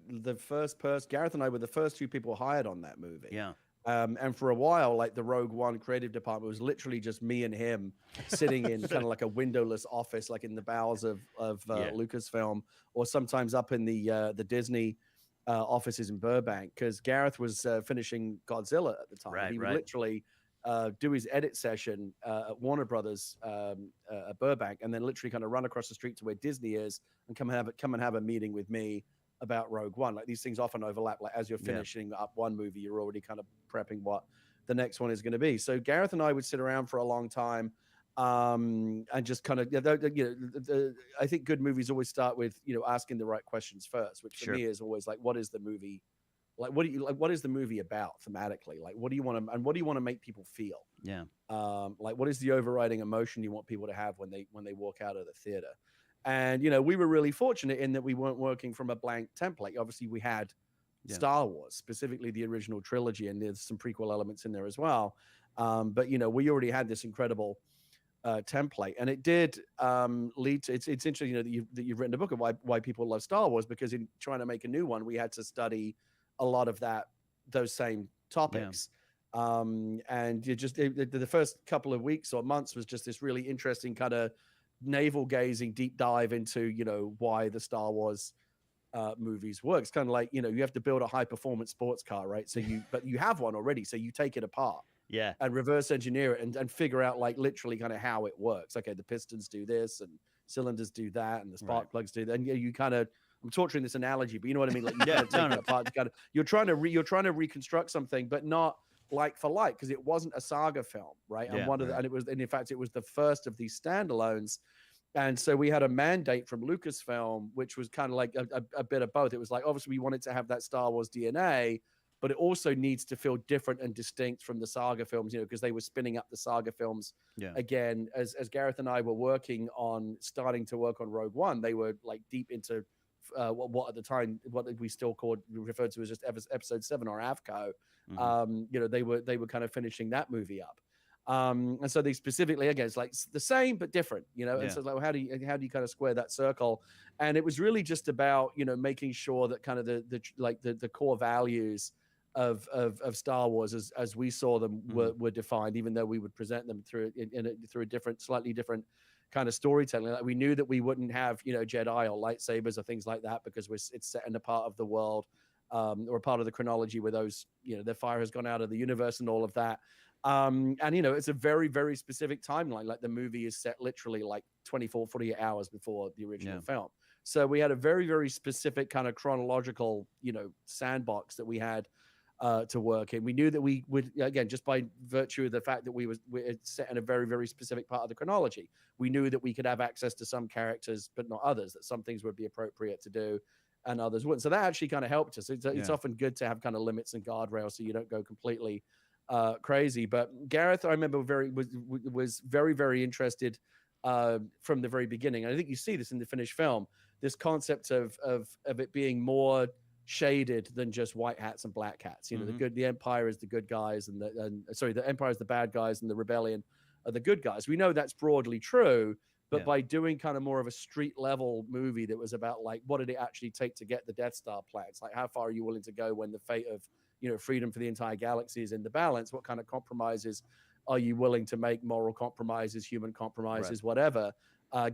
the first person. Gareth and I were the first two people hired on that movie. Yeah. And for a while, like the Rogue One creative department was literally just me and him sitting in kind of like a windowless office, like in the bowels of Lucasfilm, or sometimes up in the Disney offices in Burbank, because Gareth was finishing Godzilla at the time. He would literally do his edit session at Warner Brothers at Burbank, and then literally kind of run across the street to where Disney is and come and have a meeting with me about Rogue One. Like, these things often overlap. Like, as you're finishing up one movie, you're already kind of prepping what the next one is going to be. So Gareth and I would sit around for a long time and just kind of, I think good movies always start with, asking the right questions first, which for me is always like, what is the movie? Like, what is the movie about thematically? Like, what do you want to make people feel? Yeah. Like, what is the overriding emotion you want people to have when they walk out of the theater? And, we were really fortunate in that we weren't working from a blank template. Obviously, we had Star Wars, specifically the original trilogy, and there's some prequel elements in there as well. But, we already had this incredible template, and it did lead to, it's interesting, that you've written a book of why people love Star Wars, because in trying to make a new one, we had to study a lot of those same topics. And the first couple of weeks or months was just this really interesting kind of navel gazing deep dive into why the Star Wars movies work. It's kind of like you have to build a high performance sports car, right? But you have one already, so you take it apart and reverse engineer it and figure out like literally kind of how it works. Okay, the pistons do this and cylinders do that and the spark plugs do that, and you kind of, I'm torturing this analogy, but you know what I mean. Like, you take it apart. You're trying to reconstruct something, but not like for like, because it wasn't a saga film, right? And in fact, it was the first of these standalones. And so we had a mandate from Lucasfilm, which was kind of like a bit of both. It was like, obviously we wanted to have that Star Wars DNA, but it also needs to feel different and distinct from the saga films, because they were spinning up the saga films again. As Gareth and I were starting to work on Rogue One, they were like deep into what at the time, what we still referred to as just episode 7 or AVCO. They were kind of finishing that movie up. And so they specifically, again, it's like the same but different, and so like, how do you kind of square that circle? And it was really just about making sure that kind of the core values of Star Wars as we saw them were defined, even though we would present them through a slightly different kind of storytelling. Like we knew that we wouldn't have, you know, Jedi or lightsabers or things like that because it's set in a part of the world or a part of the chronology where those, you know, their fire has gone out of the universe and all of that. And, you know, it's a very, very specific timeline. Like the movie is set literally like 24, 48 hours before the original film. So we had a very, very specific kind of chronological, you know, sandbox that we had to work in. We knew that we would, again, just by virtue of the fact that we're set in a very, very specific part of the chronology, we knew that we could have access to some characters, but not others, that some things would be appropriate to do and others wouldn't. So that actually kind of helped us. It's often good to have kind of limits and guardrails so you don't go completely crazy. But Gareth, I remember was very, very interested from the very beginning. And I think you see this in the finished film, this concept of it being more shaded than just white hats and black hats. You know, the Empire is the good guys and the Empire is the bad guys and the rebellion are the good guys. We know that's broadly true, but by doing kind of more of a street level movie that was about like, what did it actually take to get the Death Star plans? Like, how far are you willing to go when the fate of, you know, freedom for the entire galaxy is in the balance? What kind of compromises are you willing to make? Moral compromises, human compromises, whatever.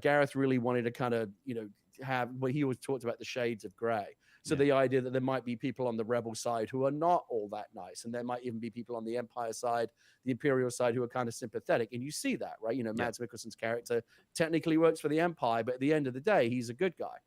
Gareth really wanted to kind of, you know, have what he was talked about, the shades of gray. So the idea that there might be people on the rebel side who are not all that nice, and there might even be people on the Empire side, the Imperial side, who are kind of sympathetic. And you see that, right? You know, Mads Mikkelsen's character technically works for the Empire, but at the end of the day, he's a good guy.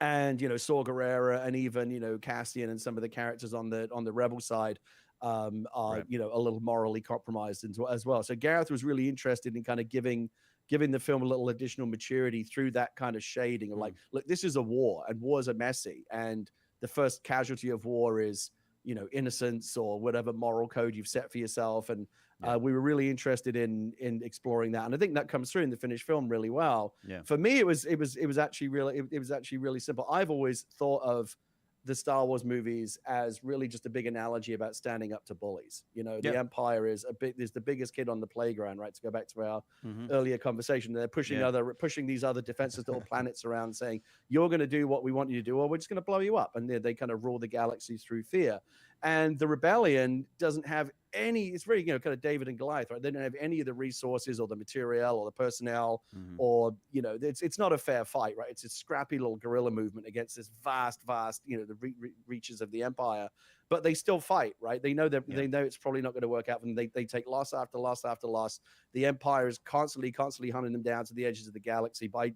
And you know, Saw Gerrera and even, you know, Cassian and some of the characters on the rebel side are you know, a little morally compromised as well. So Gareth was really interested in kind of giving the film a little additional maturity through that kind of shading of like, look, this is a war and wars are messy. And the first casualty of war is, you know, innocence or whatever moral code you've set for yourself. And we were really interested in exploring that. And I think that comes through in the finished film really well. For me, it was actually really simple. I've always thought of the Star Wars movies as really just a big analogy about standing up to bullies. You know, the Empire is the biggest kid on the playground, right? To go back to our earlier conversation, they're pushing these other defenseless little planets around, saying, you're going to do what we want you to do, or we're just going to blow you up. And they kind of rule the galaxy through fear. And the rebellion doesn't have any, it's very, you know, kind of David and Goliath, right? They don't have any of the resources or the material or the personnel or, you know, it's not a fair fight, right? It's a scrappy little guerrilla movement against this vast, you know, the reaches of the Empire, but they still fight, right? They know that they know it's probably not going to work out, and they take loss after loss after loss. The Empire is constantly hunting them down to the edges of the galaxy. By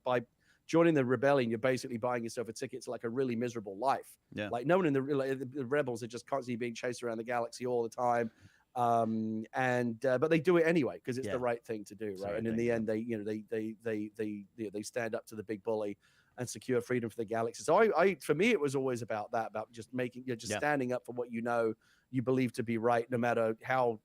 joining the rebellion, you're basically buying yourself a ticket to like a really miserable life. Like no one in the rebels are just constantly being chased around the galaxy all the time. But they do it anyway because it's the right thing to do, right? And in the end, they, you know, they stand up to the big bully and secure freedom for the galaxy. So for me, it was always about that, about just making, just standing up for what you know you believe to be right, no matter how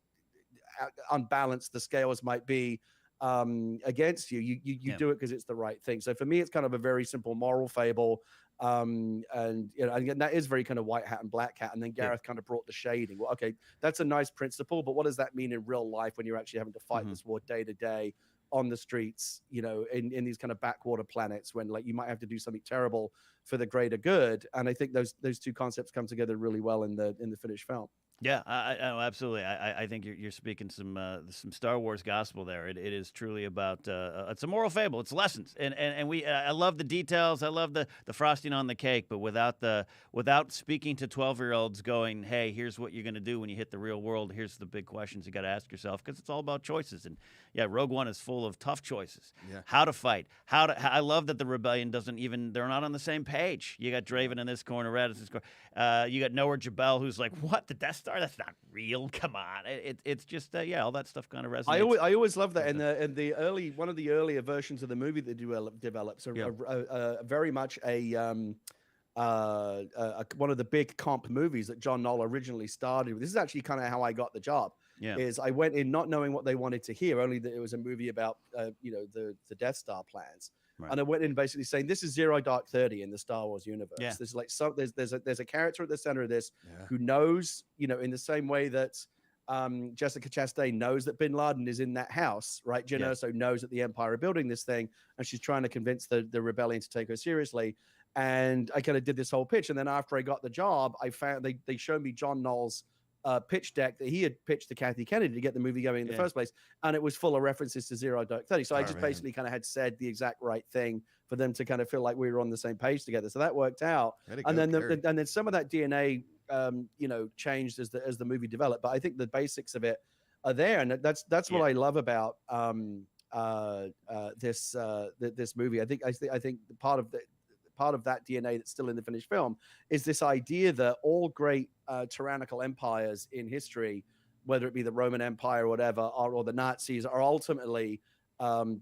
unbalanced the scales might be against you. You do it because it's the right thing. So for me, it's kind of a very simple moral fable. And you know, and that is very kind of white hat and black hat. And then Gareth kind of brought the shading. Well, okay, that's a nice principle, but what does that mean in real life when you're actually having to fight this war day to day on the streets, you know, in these kind of backwater planets, when like you might have to do something terrible for the greater good? And I think those two concepts come together really well in the finished film. Yeah, absolutely. I think you're speaking some Star Wars gospel there. It is truly about it's a moral fable. It's lessons, and I love the details. I love the frosting on the cake, but without speaking to 12-year-olds, going, hey, here's what you're going to do when you hit the real world. Here's the big questions you got to ask yourself, because it's all about choices. And Rogue One is full of tough choices. How to fight. I love that the rebellion they're not on the same page. You got Draven in this corner, Red in this corner. You got Noah Jabel, who's like, what, the Death Star? That's not real. Come on. It's just all that stuff kind of resonates. I always love that in the early, one of the earlier versions of the movie that develops very much one of the big comp movies that John Knoll originally started with. This is actually kind of how I got the job. Is I went in not knowing what they wanted to hear, only that it was a movie about the Death Star plans. Right. And I went in basically saying, this is Zero Dark 30 in the Star Wars universe. There's like there's a character at the center of this who knows, in the same way that Jessica Chastain knows that Bin Laden is in that house, right? Jyn Erso knows that the Empire are building this thing, and she's trying to convince the rebellion to take her seriously. And I kind of did this whole pitch, and then after I got the job, I found they showed me John Knoll's pitch deck that he had pitched to Kathy Kennedy to get the movie going in the first place, and it was full of references to Zero Dark 30. So I just basically kind of had said the exact right thing for them to kind of feel like we were on the same page together. So that worked out. And then some of that DNA, changed as the movie developed. But I think the basics of it are there, and that's what I love about this movie. I think part of that DNA that's still in the finished film is this idea that all great tyrannical empires in history, whether it be the Roman Empire or whatever, or the Nazis, are ultimately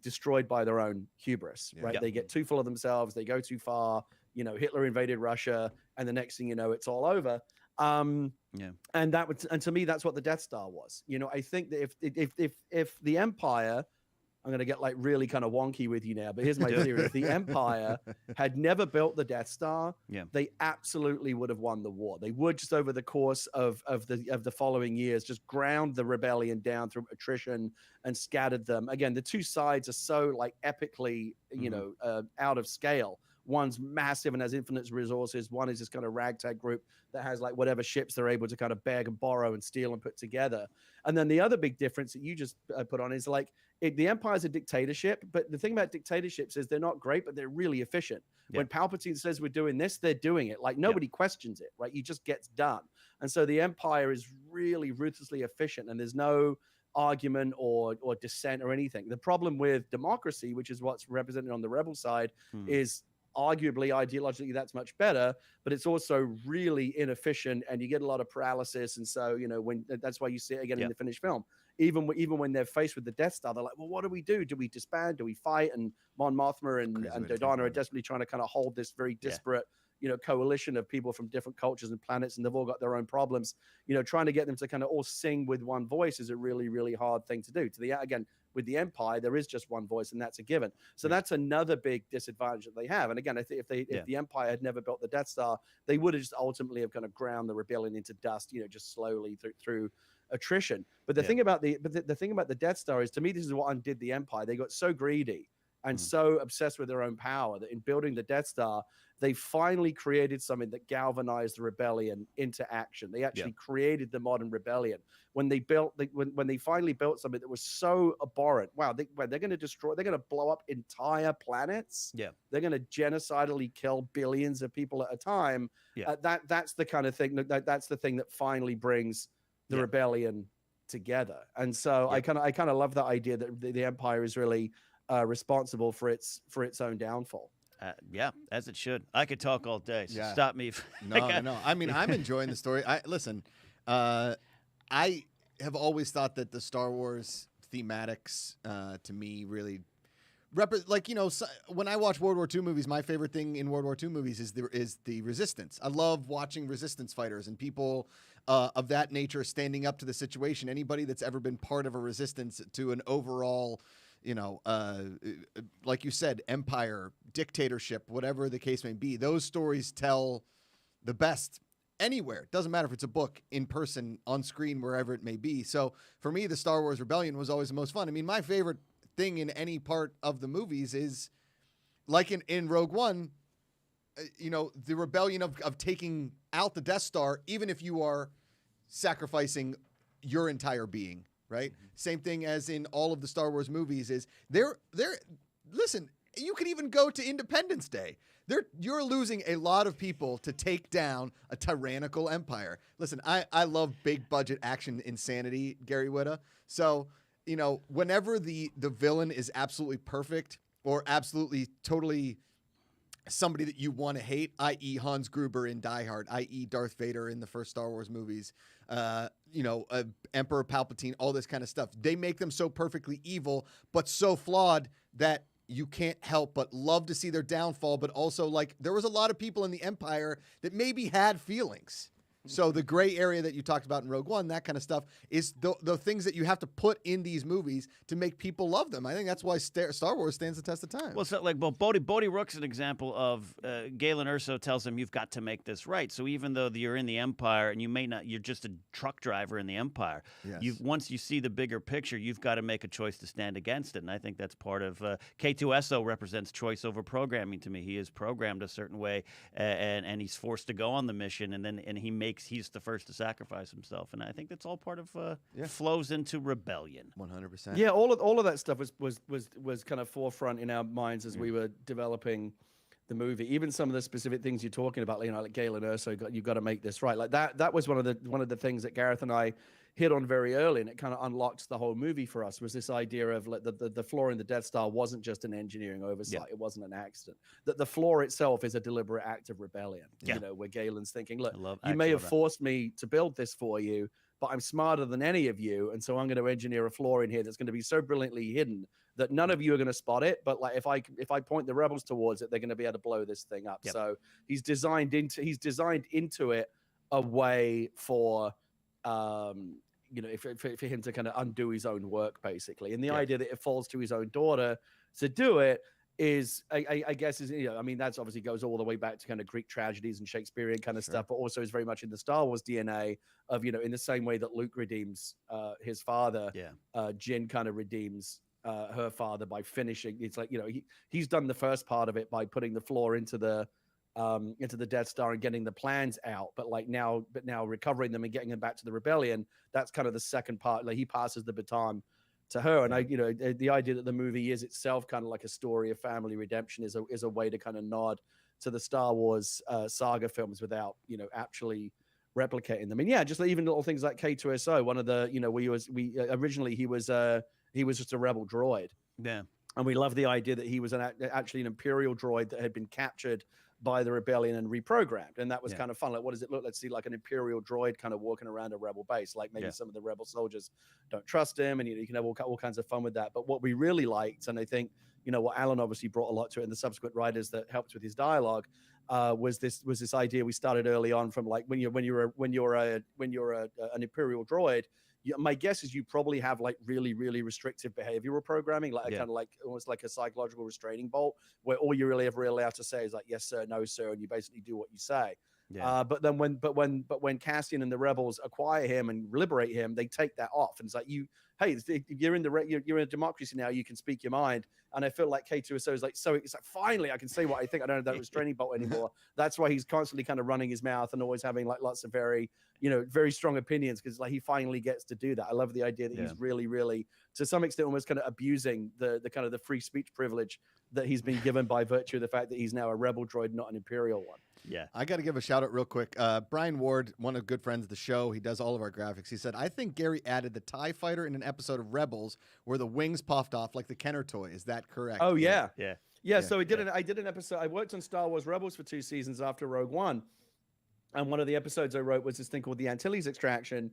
destroyed by their own hubris, right? Yep. They get too full of themselves, they go too far. Hitler invaded Russia, and the next thing you know, it's all over. And to me, that's what the Death Star was. I think that if the Empire, I'm going to get like really kind of wonky with you now, but here's my theory. If the Empire had never built the Death Star, they absolutely would have won the war. They would, just over the course of the following years, just ground the rebellion down through attrition and scattered them. Again, the two sides are so like epically, out of scale. One's massive and has infinite resources. One is this kind of ragtag group that has like whatever ships they're able to kind of beg and borrow and steal and put together. And then the other big difference that you just put on is like the Empire's a dictatorship, but the thing about dictatorships is they're not great, but they're really efficient. When Palpatine says we're doing this, they're doing it. Like nobody questions it, right? It just gets done. And so the Empire is really ruthlessly efficient, and there's no argument or dissent or anything. The problem with democracy, which is what's represented on the rebel side, is arguably ideologically that's much better, but it's also really inefficient, and you get a lot of paralysis. And so when that's why you see it again in the finished film, even when they're faced with the Death Star, they're like, well, what do we do? Do we disband? Do we fight? And Mon Mothma and Dodonna are desperately trying to kind of hold this very disparate coalition of people from different cultures and planets, and they've all got their own problems. Trying to get them to kind of all sing with one voice is a really, really hard thing to do. Again, with the Empire, there is just one voice, and that's a given. So that's another big disadvantage that they have. And again, I think if the Empire had never built the Death Star, they would have just ultimately have kind of ground the rebellion into dust, just slowly through attrition. But the thing about the thing about the Death Star is, to me, this is what undid the Empire. They got so greedy and so obsessed with their own power that in building the Death Star, they finally created something that galvanized the rebellion into action. They actually created the modern rebellion when they finally built something that was so abhorrent. Wow, they're going to destroy, they're going to blow up entire planets. Yeah, they're going to genocidally kill billions of people at a time. Yeah, that's the kind of thing that's the thing that finally brings the rebellion together. And so I kind of love that idea that the Empire is really responsible for its own downfall. As it should. I could talk all day. So stop me. No. I mean, I'm enjoying the story. I have always thought that the Star Wars thematics, to me, really when I watch World War II movies, my favorite thing in World War II movies is the resistance. I love watching resistance fighters and people of that nature standing up to the situation. Anybody that's ever been part of a resistance to an overall, like you said, empire, dictatorship, whatever the case may be, those stories tell the best anywhere. Doesn't matter if it's a book, in person, on screen, wherever it may be. So for me, the Star Wars Rebellion was always the most fun. I mean, my favorite thing in any part of the movies is, like in Rogue One, the rebellion of taking out the Death Star, even if you are sacrificing your entire being, right? Mm-hmm. Same thing as in all of the Star Wars movies is listen, you could even go to Independence Day. You're losing a lot of people to take down a tyrannical empire. Listen, I love big budget action insanity, Gary Whitta. So, whenever the villain is absolutely perfect or absolutely totally somebody that you want to hate, i.e. Hans Gruber in Die Hard, i.e. Darth Vader in the first Star Wars movies, Emperor Palpatine, all this kind of stuff. They make them so perfectly evil, but so flawed that you can't help but love to see their downfall. But also, there was a lot of people in the Empire that maybe had feelings. So the gray area that you talked about in Rogue One, that kind of stuff, is the things that you have to put in these movies to make people love them. I think that's why Star Wars stands the test of time. Well, so Bodhi Rook's an example of Galen Erso tells him, you've got to make this right. So even though you're in the Empire and you're just a truck driver in the Empire, once you see the bigger picture, you've got to make a choice to stand against it. And I think that's part of K2SO represents choice over programming to me. He is programmed a certain way, and he's forced to go on the mission, and he makes he's the first to sacrifice himself, and I think that's all part of Yeah. flows into rebellion. 100%. Yeah, all of that stuff was kind of forefront in our minds as we were developing the movie. Even some of the specific things you're talking about, you know, like Galen Erso, you've got to make this right. Like that was one of the things that Gareth and I hit on very early, and it kind of unlocked the whole movie for us. Was this idea of like the flaw in the Death Star wasn't just an engineering oversight, it wasn't an accident. That the flaw itself is a deliberate act of rebellion. You know, where Galen's thinking, look, you may have forced me to build this for you, but I'm smarter than any of you, and so I'm going to engineer a flaw in here that's going to be so brilliantly hidden that none of you are going to spot it. But like if I point the rebels towards it, they're going to be able to blow this thing up. So he's designed into it a way for you know, for him to kind of undo his own work, basically. And the idea that it falls to his own daughter to do it is, I guess, is, you know, I mean, that's obviously goes all the way back to kind of Greek tragedies and Shakespearean kind of stuff, but also is very much in the Star Wars DNA of, you know, in the same way that Luke redeems his father, Jyn kind of redeems her father by finishing. It's like, you know, he's done the first part of it by putting the flaw into the Death Star and getting the plans out, but now recovering them and getting them back to the rebellion. That's kind of the second part. Like he passes the baton to her, and you know, the idea that the movie is itself kind of like a story of family redemption is a way to kind of nod to the Star Wars saga films without, you know, actually replicating them. And yeah, just even little things like K2SO. One of the, you know, originally he was just a rebel droid. Yeah. And we love the idea that he was actually an Imperial droid that had been captured by the rebellion and reprogrammed. And that was kind of fun. Like, what does it look? Let's see, like an Imperial droid kind of walking around a rebel base. Like maybe some of the rebel soldiers don't trust him, and you can have all kinds of fun with that. But what we really liked, and I think, you know, what Alan obviously brought a lot to it, and the subsequent writers that helped with his dialogue, was this idea we started early on from like when you're an Imperial droid. My guess is you probably have like really, really restrictive behavioral programming, like a kind of like almost like a psychological restraining bolt, where all you really ever allowed to say is like yes sir, no sir, and you basically do what you say. But when Cassian and the rebels acquire him and liberate him, they take that off, and it's like you're in a democracy now. You can speak your mind, and I feel like K2SO is like, so it's like finally I can say what I think. I don't have that restraining bolt anymore. That's why he's constantly kind of running his mouth and always having like lots of very strong opinions, because like he finally gets to do that. I love the idea that he's really, really to some extent almost kind of abusing the kind of the free speech privilege that he's been given by virtue of the fact that he's now a rebel droid, not an Imperial one. Yeah. I got to give a shout out real quick. Brian Ward, one of the good friends of the show, he does all of our graphics. He said, I think Gary added the TIE fighter in an episode of Rebels where the wings puffed off like the Kenner toy. Is that correct? Oh, yeah. Yeah. So I did an episode. I worked on Star Wars Rebels for 2 seasons after Rogue One. And one of the episodes I wrote was this thing called the Antilles Extraction,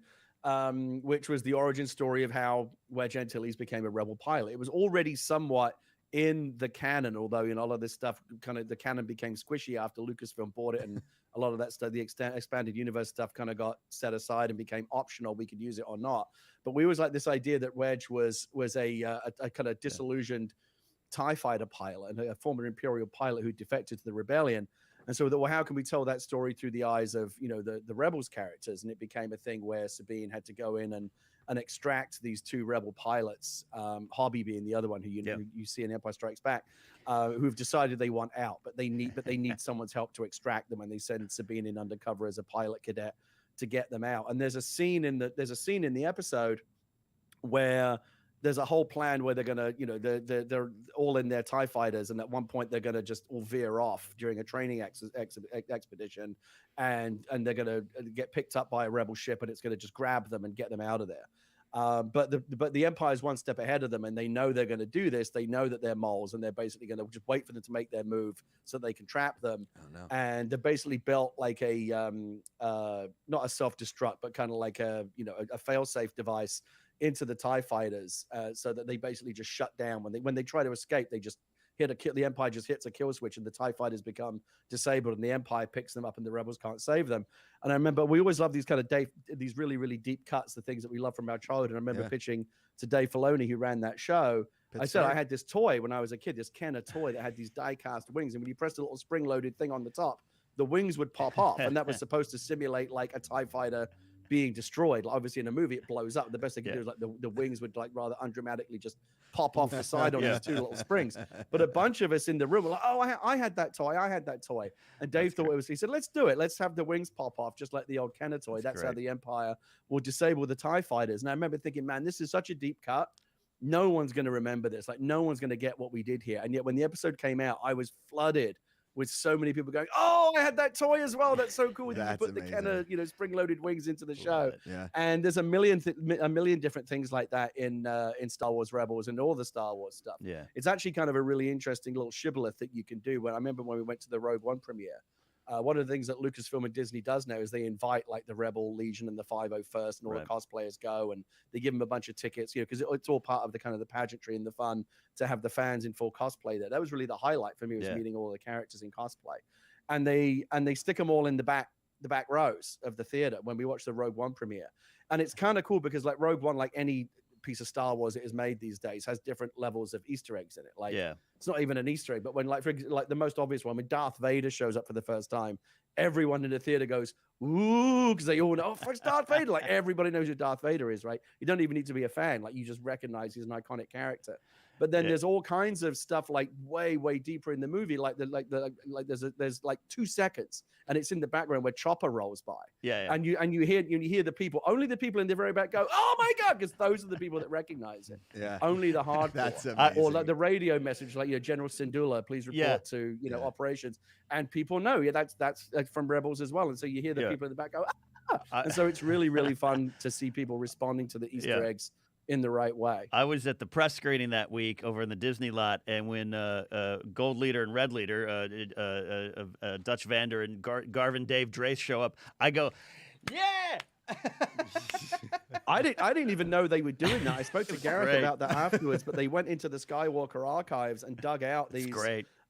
which was the origin story of how Wedge Antilles became a rebel pilot. It was already somewhat in the canon, although, you know, a lot of this stuff kind of the canon became squishy after Lucasfilm bought it, and a lot of that stuff, the expanded universe stuff, kind of got set aside and became optional. We could use it or not. But we always like this idea that Wedge was a kind of disillusioned TIE fighter pilot and a former Imperial pilot who defected to the rebellion. And so, well, how can we tell that story through the eyes of, you know, the Rebels characters? And it became a thing where Sabine had to go in and extract these 2 rebel pilots, Hobby being the other one who you see in Empire Strikes Back, who've decided they want out, but they need someone's help to extract them, and they send Sabine in undercover as a pilot cadet to get them out. And there's a scene in the episode where there's a whole plan where they're gonna, you know, they're all in their TIE fighters, and at one point they're gonna just all veer off during a training expedition, and they're gonna get picked up by a rebel ship, and it's gonna just grab them and get them out of there. But the Empire's one step ahead of them, and they know they're going to do this. They know that they're moles, and they're basically going to just wait for them to make their move so they can trap them. Oh, no. And they're basically built like a not a self-destruct, but kind of like a fail-safe device into the TIE fighters, so that they basically just shut down when they try to escape. They just the Empire just hits a kill switch, and the TIE fighters become disabled, and the Empire picks them up, and the rebels can't save them. And I remember we always love these kind of these really, really deep cuts, the things that we love from our childhood. And I remember pitching to Dave Filoni, who ran that show. I said I had this toy when I was a kid, this Kenner toy that had these die-cast wings, and when you pressed a little spring-loaded thing on the top, the wings would pop off, and that was supposed to simulate like a TIE fighter being destroyed. Like, obviously in a movie it blows up. The best they can do is like the wings would like rather undramatically just pop off the side on these two little springs. But a bunch of us in the room were like, oh, I had that toy. I had that toy. And Dave thought it was, he said, let's do it. Let's have the wings pop off just like the old Kenner toy. That's how the Empire will disable the TIE fighters. And I remember thinking, man, this is such a deep cut. No one's going to remember this. Like, no one's going to get what we did here. And yet when the episode came out, I was flooded with so many people going, oh, I had that toy as well. That's so cool. You put amazing. The Kenner, spring-loaded wings into the show. Yeah. And there's a million different things like that in Star Wars Rebels and all the Star Wars stuff. Yeah. It's actually kind of a really interesting little shibboleth that you can do. When I remember when we went to the Rogue One premiere, one of the things that Lucasfilm and Disney does now is they invite like the Rebel Legion and the 501st and all the cosplayers go, and they give them a bunch of tickets, because it's all part of the kind of the pageantry and the fun to have the fans in full cosplay there. That was really the highlight for me, was meeting all the characters in cosplay. And they stick them all in the back rows of the theater when we watch the Rogue One premiere. And it's kind of cool because like Rogue One, like any piece of Star Wars that is made these days, has different levels of Easter eggs in it. Like, it's not even an Easter egg, but when like the most obvious one, when Darth Vader shows up for the first time, everyone in the theater goes, ooh, because they all know, oh, it's Darth Vader. Like, everybody knows who Darth Vader is, right? You don't even need to be a fan. Like, you just recognize he's an iconic character. But then there's all kinds of stuff like way, way deeper in the movie. There's like 2 seconds, and it's in the background where Chopper rolls by. And you hear the people, only the people in the very back go, oh my God, because those are the people that recognize it. Yeah. Only the hardcore. That's amazing. Or like the radio message, like General Syndulla, please report to operations, and people know that's from Rebels as well. And so you hear the people in the back go, ah! And so it's really, really fun to see people responding to the Easter eggs in the right way. I was at the press screening that week over in the Disney lot, and when Gold Leader and Red Leader, Dutch Vander and Garvin Dave Drace show up, I go, yeah! I didn't even know they were doing that. I spoke to Gareth about that afterwards, but they went into the Skywalker archives and dug out these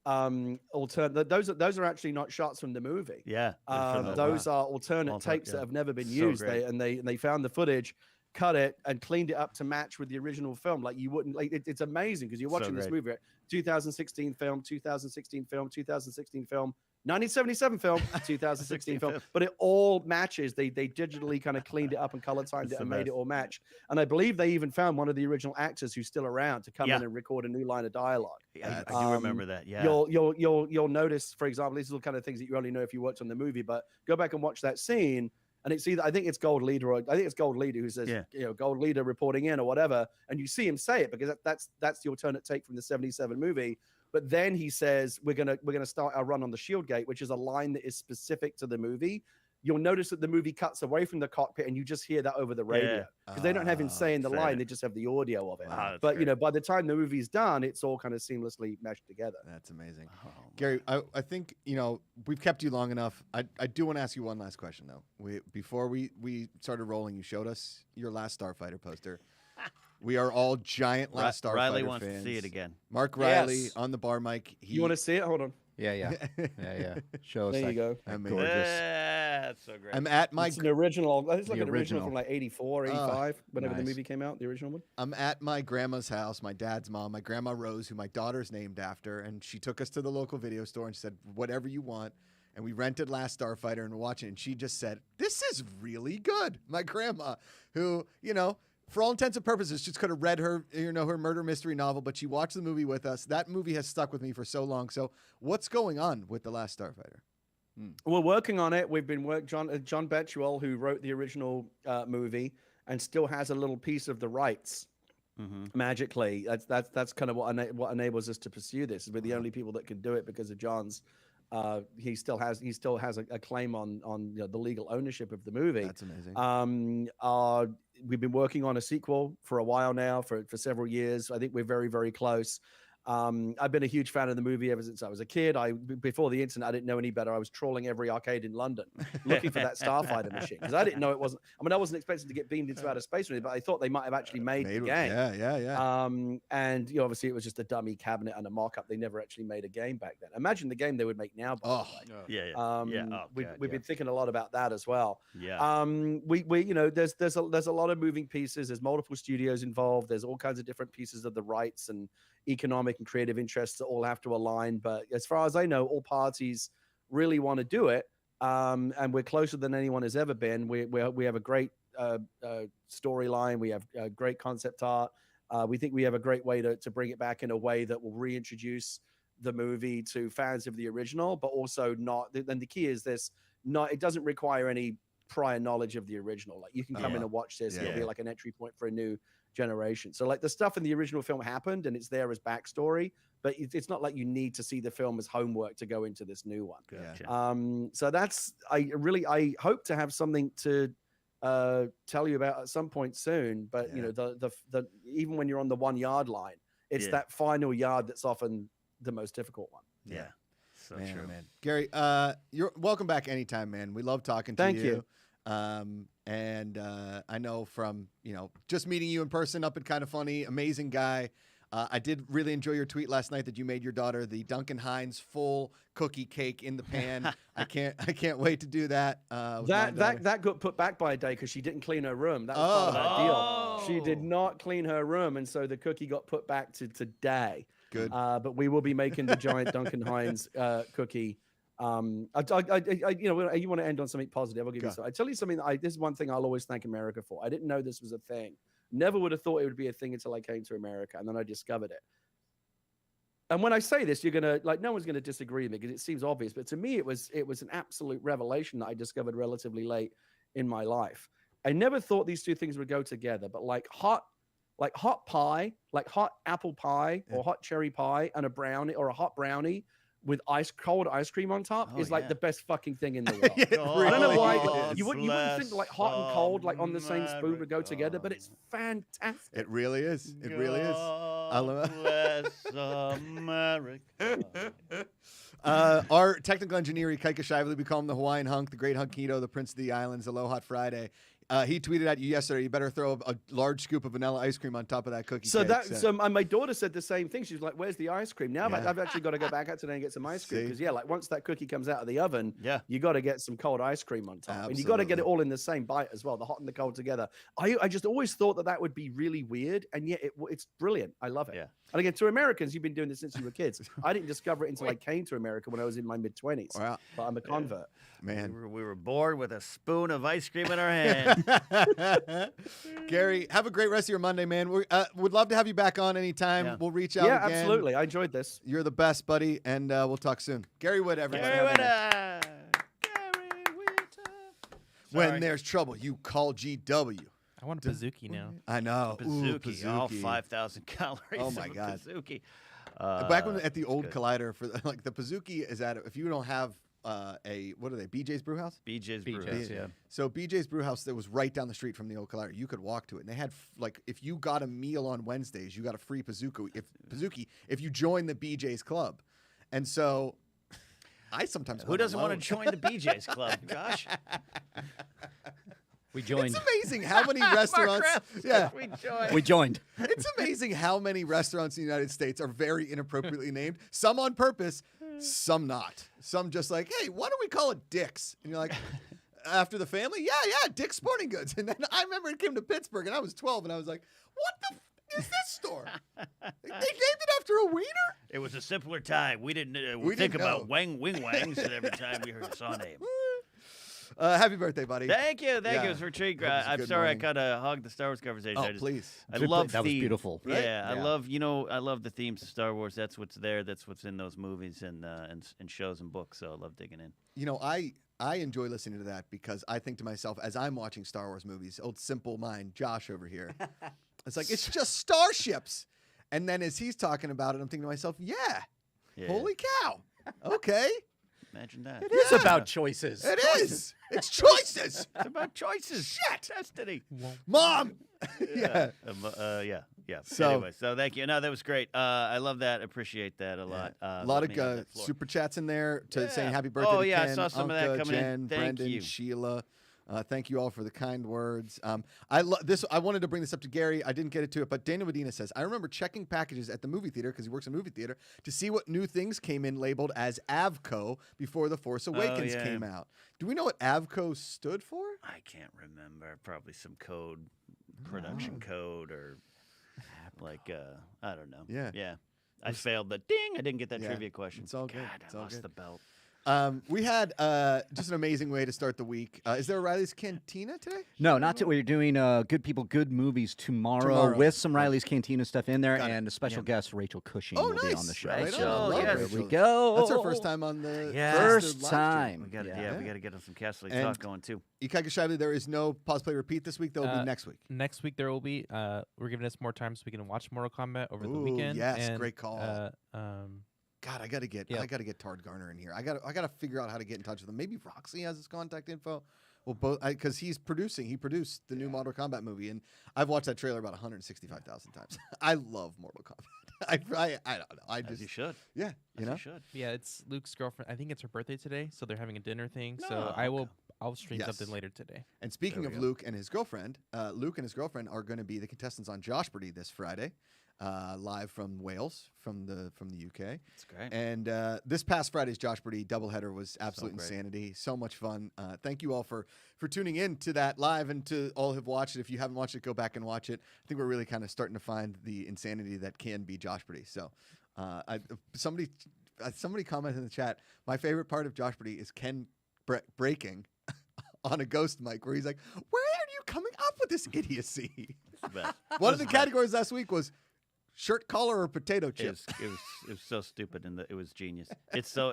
alternate. Those are actually not shots from the movie. Those are alternate takes that have never been used. They found the footage, cut it, and cleaned it up to match with the original film. Like, you wouldn't, like, it's amazing because you're watching this movie, 2016 film, 2016 film, 2016 film, 1977 film, 2016 film, but it all matches. They digitally kind of cleaned it up and color timed it and made it all match. And I believe they even found one of the original actors who's still around to come in and record a new line of dialogue. I do remember that. Yeah. You'll notice, for example, these are the kind of things that you only know if you watch on the movie, but go back and watch that scene. And it's either, I think it's Gold Leader, or I think it's Gold Leader who says, Gold Leader reporting in or whatever. And you see him say it because that's the alternate take from the 77 movie. But then he says, we're gonna start our run on the Shield Gate, which is a line that is specific to the movie. You'll notice that the movie cuts away from the cockpit and you just hear that over the radio because they don't have him saying the line. They just have the audio of it. But, by the time the movie's done, it's all kind of seamlessly meshed together. That's amazing. Gary, I think, we've kept you long enough. I do want to ask you one last question, though. Before we started rolling, you showed us your Last Starfighter poster. We are all giant Last Starfighter Riley wants fans. to see it again. Mark Riley on the bar mic. You want to see it? Hold on. Yeah. Show us. There you go. Amazing. Gorgeous. That's so great. I'm at my It's an original. It's like an original from like 84, 85, whenever the movie came out, the original one. I'm at my grandma's house, my dad's mom, my grandma Rose, who my daughter's named after, and she took us to the local video store and she said, whatever you want. And we rented Last Starfighter and we're watching it, and she just said, this is really good. My grandma, who, for all intents and purposes, just could have read her, her murder mystery novel, but she watched the movie with us. That movie has stuck with me for so long. So what's going on with The Last Starfighter? We're working on it. We've been John Betchwell, who wrote the original movie and still has a little piece of the rights. Magically, that's kind of what enables us to pursue this. We're the only people that can do it because of John's. He still has a claim on the legal ownership of the movie. That's amazing. We've been working on a sequel for a while now, for several years. I think we're very, very close. I've been a huge fan of the movie ever since I was a kid. Before the internet, I didn't know any better. I was trawling every arcade in London looking for that Starfighter machine because I didn't know it wasn't. I mean, I wasn't expecting to get beamed into outer space with it, but I thought they might have actually made the game. Yeah. And obviously, it was just a dummy cabinet and a mock-up. They never actually made a game back then. Imagine the game they would make now. By the way. We've been thinking a lot about that as well. There's a lot of moving pieces. There's multiple studios involved. There's all kinds of different pieces of the rights and economic and creative interests that all have to align. But as far as I know, all parties really want to do it. and we're closer than anyone has ever been. We have a great storyline. We have great concept art. We think we have a great way to bring it back in a way that will reintroduce the movie to fans of the original, but also not. Then the key is this: it doesn't require any prior knowledge of the original. Like you can come in and watch this. It'll be like an entry point for a new generation. So like the stuff in the original film happened and it's there as backstory, but it's not like you need to see the film as homework to go into this new one. Gotcha. So I hope to have something to tell you about at some point soon. But you know, the even when you're on the 1 yard line, it's that final yard that's often the most difficult one. Yeah. So man, true, man. Gary, you're welcome back anytime, man. We love talking to you. Thank you. And I know from, just meeting you in person up at Kind of Funny, amazing guy. I did really enjoy your tweet last night that you made your daughter the Duncan Hines full cookie cake in the pan. I can't wait to do that. That got put back by a day because she didn't clean her room. That was part of that deal. She did not clean her room, and so the cookie got put back to today. Good. But we will be making the giant Duncan Hines cookie. You want to end on something positive? I'll give you some. I tell you something. This is one thing I'll always thank America for. I didn't know this was a thing. Never would have thought it would be a thing until I came to America, and then I discovered it. And when I say this, you're gonna no one's gonna disagree with me because it seems obvious. But to me, it was an absolute revelation that I discovered relatively late in my life. I never thought these two things would go together, but like hot pie, like hot apple pie or hot cherry pie and a brownie or a hot brownie with cold ice cream on top is like the best fucking thing in the world. I don't know why you wouldn't think like hot and cold like on the same spoon would go together, but it's fantastic. It really is. It really is. I love it. Bless America. Our technical engineer, Kaika Shively, we call him the Hawaiian Hunk, the Great Hunkito, the Prince of the Islands, Aloha Friday. He tweeted at you yesterday, you better throw a large scoop of vanilla ice cream on top of that cookie cake. So my daughter said the same thing. She was like, where's the ice cream? Now I've actually got to go back out today and get some ice cream. Because, like once that cookie comes out of the oven, you got to get some cold ice cream on top. Absolutely. And you got to get it all in the same bite as well, the hot and the cold together. I just always thought that would be really weird. And yet it's brilliant. I love it. Yeah. And again, to Americans, you've been doing this since you were kids. I didn't discover it until I came to America when I was in my mid-20s. Wow. But I'm a convert. Man. We were born with a spoon of ice cream in our hand. Gary, have a great rest of your Monday, man. We would love to have you back on anytime. Yeah. We'll reach out again. Yeah, absolutely. I enjoyed this. You're the best, buddy, and we'll talk soon. Gary Whitta, everyone. Gary Whitta. Gary Whitta. When there's trouble, you call GW. I want a Pizookie now. I know. Pizookie. All 5,000 calories. Oh, my of a God. Pizookie. Back when at the old Collider, for the Pizookie is if you don't have what are they? BJ's Brewhouse? BJ's Brewhouse. yeah. So BJ's Brewhouse that was right down the street from the old Collider. You could walk to it, and they had if you got a meal on Wednesdays, you got a free Pizookie if you joined the BJ's Club, and so I sometimes Who doesn't want to join the BJ's Club? Gosh. We joined. It's amazing how many restaurants. We joined. It's amazing how many restaurants in the United States are very inappropriately named. Some on purpose, some not. Some just like, hey, why don't we call it Dick's? And you're like, after the family? Yeah, Dick's Sporting Goods. And then I remember it came to Pittsburgh, and I was 12, and I was like, what the is this store? They named it after a wiener? It was a simpler time. We didn't We think didn't about know. wing wangs every time we heard a saw name. Happy birthday, buddy. Thank you. Yeah. It was for treat. Hope it's a I'm good sorry morning. I kind of hogged the Star Wars conversation. Oh, please. I love That was the- beautiful. Right? Yeah, I Yeah. love the themes of Star Wars. That's what's there. That's what's in those movies and shows and books. So I love digging in. I enjoy listening to that because I think to myself as I'm watching Star Wars movies, old simple mind Josh over here, it's like it's just starships, and then as he's talking about it, I'm thinking to myself, yeah. Holy cow, okay, Imagine that. It is about choices. it is. It's choices. It's about choices. Shit. Destiny. Mom. Yeah. Yeah. So- Anyway, so thank you. No, that was great. I love that. Appreciate that a lot. A lot let me have of that floor. super chats in there Yeah. saying happy birthday. Oh, to yeah, I Ken, saw some of that Anka, coming in. Jen, Thank Brendan, you. Sheila. Thank you all for the kind words. I wanted to bring this up to Gary. I didn't get it to it, but Dana Medina says, I remember checking packages at the movie theater because he works in a movie theater to see what new things came in labeled as Avco before The Force Awakens yeah. came out. Do we know what Avco stood for? I can't remember. Probably some code, production code, or like I don't know. Yeah. Yeah. I failed the ding. I didn't get that Yeah. trivia question. It's all good. God, It's I all lost good. the belt. We had just an amazing way to start the week. Is there a Riley's Cantina today? No, not to. We're doing Good People, Good Movies tomorrow with some Riley's Cantina stuff in there, and a special guest, Rachel Cushing, will be on the show. Right Rachel, on. yes. Rachel. There we go. That's our first time on the First live time. We got to get some Castle And- Talk going too. GPACharity, there is no pause play repeat this week. There will be next week. Next week there will be. We're giving us more time so we can watch Mortal Kombat over the Ooh, weekend. yes, and, great call. God, I gotta get Tard Garner in here. I gotta figure out how to get in touch with him. Maybe Roxy has his contact info. Well, both because he's producing. He produced the new Mortal Kombat movie, and I've watched that trailer about 165,000 times. I love Mortal Kombat. I don't know. I As just you should. yeah, As you should. Yeah, it's Luke's girlfriend. I think it's her birthday today, so they're having a dinner thing. No, So I'll stream Yes. something later today. And speaking There of we go. Luke and his girlfriend, Luke and his girlfriend are going to be the contestants on Joshberty this Friday, live from Wales, from the UK. It's great. And this past Friday's Joshberty doubleheader was absolute great. insanity. So much fun. Thank you all for tuning in to that live and to all who've watched it. If you haven't watched it, go back and watch it. I think we're really kind of starting to find the insanity that can be Joshberty. So somebody commented in the chat, my favorite part of Joshberty is Ken breaking on a ghost mic where he's like, where are you coming up with this idiocy? It's the best. One of the categories last week was shirt collar or potato It chip. was so stupid and it was genius. It's so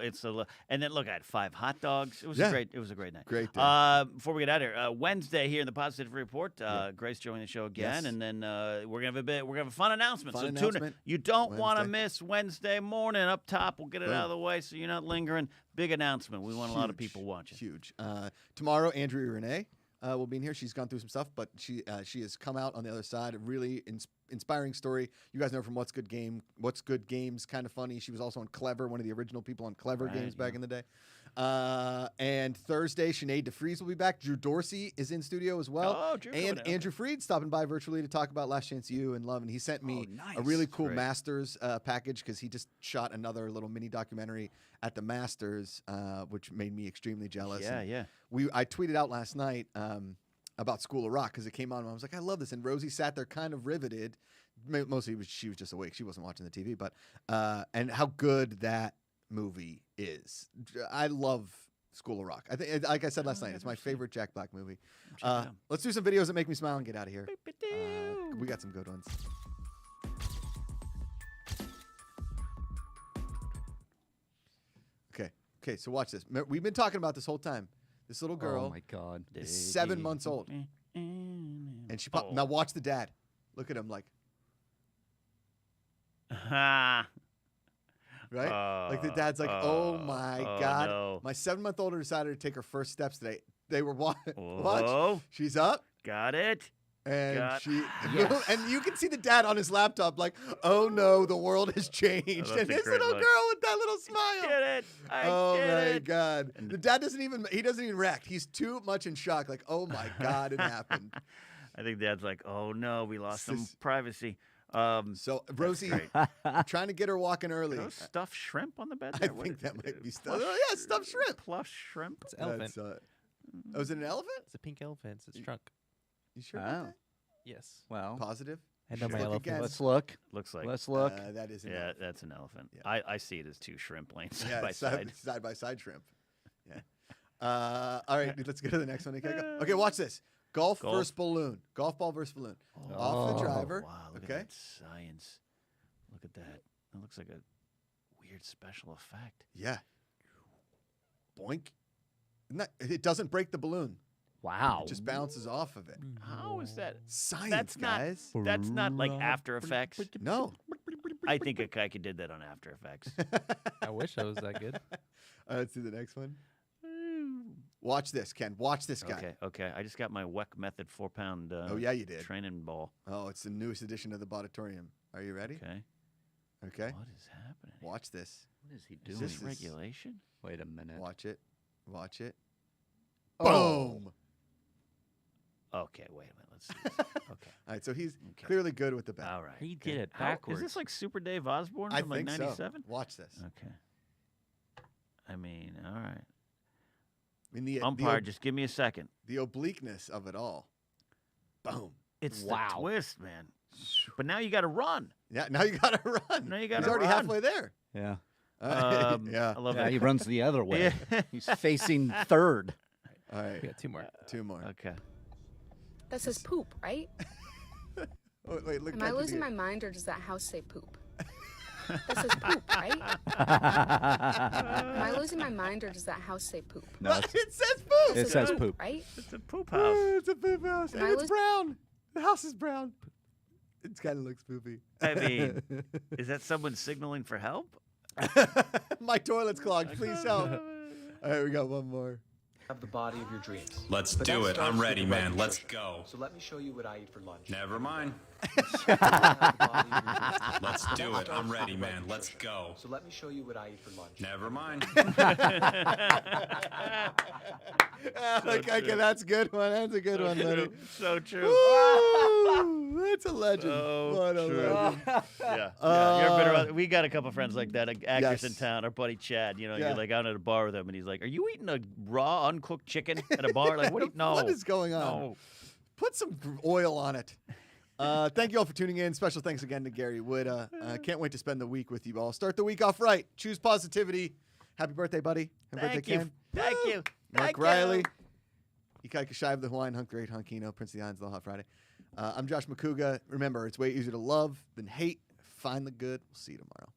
and then look, I had 5 hot dogs. It was Yeah. a great night. Great day. Before we get out of here, Wednesday here in the Positive Report, Grace joining the show again, Yes. and then we're gonna have a fun announcement. Fun Tune in. announcement. You don't want to Wednesday. miss Wednesday morning up top. We'll get it out of the way so you're not lingering. Big announcement. We want a lot of people watching. Huge. Tomorrow, Andrea Renee will be in here. She's gone through some stuff, but she has come out on the other side. A really inspiring story. You guys know her from What's Good Games, kind of funny. She was also on Clever, one of the original people on Clever Right, Games back in the day. And Thursday, Sinead DeFries will be back. Drew Dorsey is in studio as well. Oh, Drew and coming out. Andrew Freed stopping by virtually to talk about Last Chance U and Love. And he sent me nice. a really cool Great. Masters package because he just shot another little mini documentary at the Masters, which made me extremely jealous. Yeah, And yeah. I tweeted out last night about School of Rock because it came on. And I was like, I love this. And Rosie sat there kind of riveted. Mostly she was just awake. She wasn't watching the TV. But and how good that movie is. I love School of Rock. I think, like I said last night, it's my favorite Jack Black movie. Check it out. Let's do some videos that make me smile and get out of here. We got some good ones. Okay. So watch this. We've been talking about this whole time. This little girl Oh my God. is 7 months old, and she popped. Oh. Now watch the dad. Look at him, like Ha. right. Like the dad's like, oh my oh, God. no. My 7-month-old decided to take her first steps today. They were watch. Whoa. She's up. Got it. And God. she Yes. and you can see the dad on his laptop like, oh no, the world has changed. that's And a his great little look. girl with that little smile. Did it. I Oh did my it. God. The dad doesn't even react. He's too much in shock, like, oh my God, it happened. I think Dad's like, oh no, we lost some This- privacy. So Rosie, great. trying to get her walking early. Those stuffed shrimp on the bed. I there? What think is- that might be plush- stuffed. Oh, yeah, stuffed shrimp. Plush shrimp. It's elephant. Was it an elephant? It's a pink elephant. It's its trunk. You sure Oh. about that? Yes. Well, Positive? I know Should my look elephant. again. let's look. Looks like. Let's look. That is an Yeah, elephant. that's an elephant. Yeah. I see it as 2 shrimp laying side Yeah, by side. side by side shrimp. Yeah. All right, let's go to the next one. Okay, watch this. Golf Golf. versus balloon. Golf ball versus balloon. Off the Oh. driver. Wow, look Okay. at that science. Look at that. That looks like a weird special effect. Yeah. Boink. It doesn't break the balloon. Wow. It just bounces off of it. How is that? Science, That's not. guys. That's not like After Effects. No. I think a guy could did that on After Effects. I wish I was that good. Let's do the next one. Watch this, Ken. Watch this guy. Okay. I just got my WEC Method 4-pound. Oh, yeah, you did. Training ball. Oh, it's the newest edition of the Bodatorium. Are you ready? Okay. Okay. What is happening? Watch this. What is he Is doing? this is- regulation? Wait a minute. Watch it. Watch it. Oh. Boom. Okay, wait a minute. Let's see. This. Okay. All right, so he's Okay. clearly good with the bat. All right. He okay. did it How- backwards. Is this like Super Dave Osborne I from like think so. 97? Watch this. Okay. I mean, all right. I mean, the Umpire, just give me a second. the obliqueness of it all. Boom. It's Wow. the twist, man. But now you got to run. Yeah, now you got to run. Now you He's got to already run. halfway there. Yeah. Yeah. I love Yeah, that. he runs the other way. Yeah. He's facing third. All right. We got 2 more. 2 more. Okay. That says poop, right? Oh, wait, look Am back I to losing the- my mind, or does that house say poop? That says poop, right? Am I losing my mind, or does that house say poop? No, it's- It says poop. it says poop. Right? It's a poop house. It's a poop house. Am And I it's lis- brown. The house is brown. It kind of looks poopy. I mean, is that someone signaling for help? My toilet's clogged. Please help. All right, we got one more. Have the body of your dreams. Let's But do that it. starts I'm with ready, the right man. Let's nutrition. go. So let me show you what I eat for lunch. Never mind. Have the body of your dreams. Let's But do that it. starts I'm with ready, the right man. Let's nutrition. go. So let me show you what I eat for lunch. Never mind. Okay, that's a good one. That's a good one, buddy. So true. Woo, that's a legend. So What a true. legend. Yeah. You're better. We got a couple friends like that, actors in Yes. town. Our buddy Chad, Yeah. you're like out at a bar with him, and he's like, "Are you eating a raw, uncooked chicken at a bar? Like, what? No. What is going on? No. Put some oil on it. Thank you all for tuning in. Special thanks again to Gary Whitta. Can't wait to spend the week with you all. Start the week off right. Choose positivity. Happy birthday, buddy. Happy Thank birthday, you. Ken. Thank Woo! you. Mark Thank Riley. you. GPACharity, the Hawaiian Hunk, Great Hunkino, Prince of the Islands, Aloha Friday. I'm Josh Macuga. Remember, it's way easier to love than hate. Find the good. We'll see you tomorrow.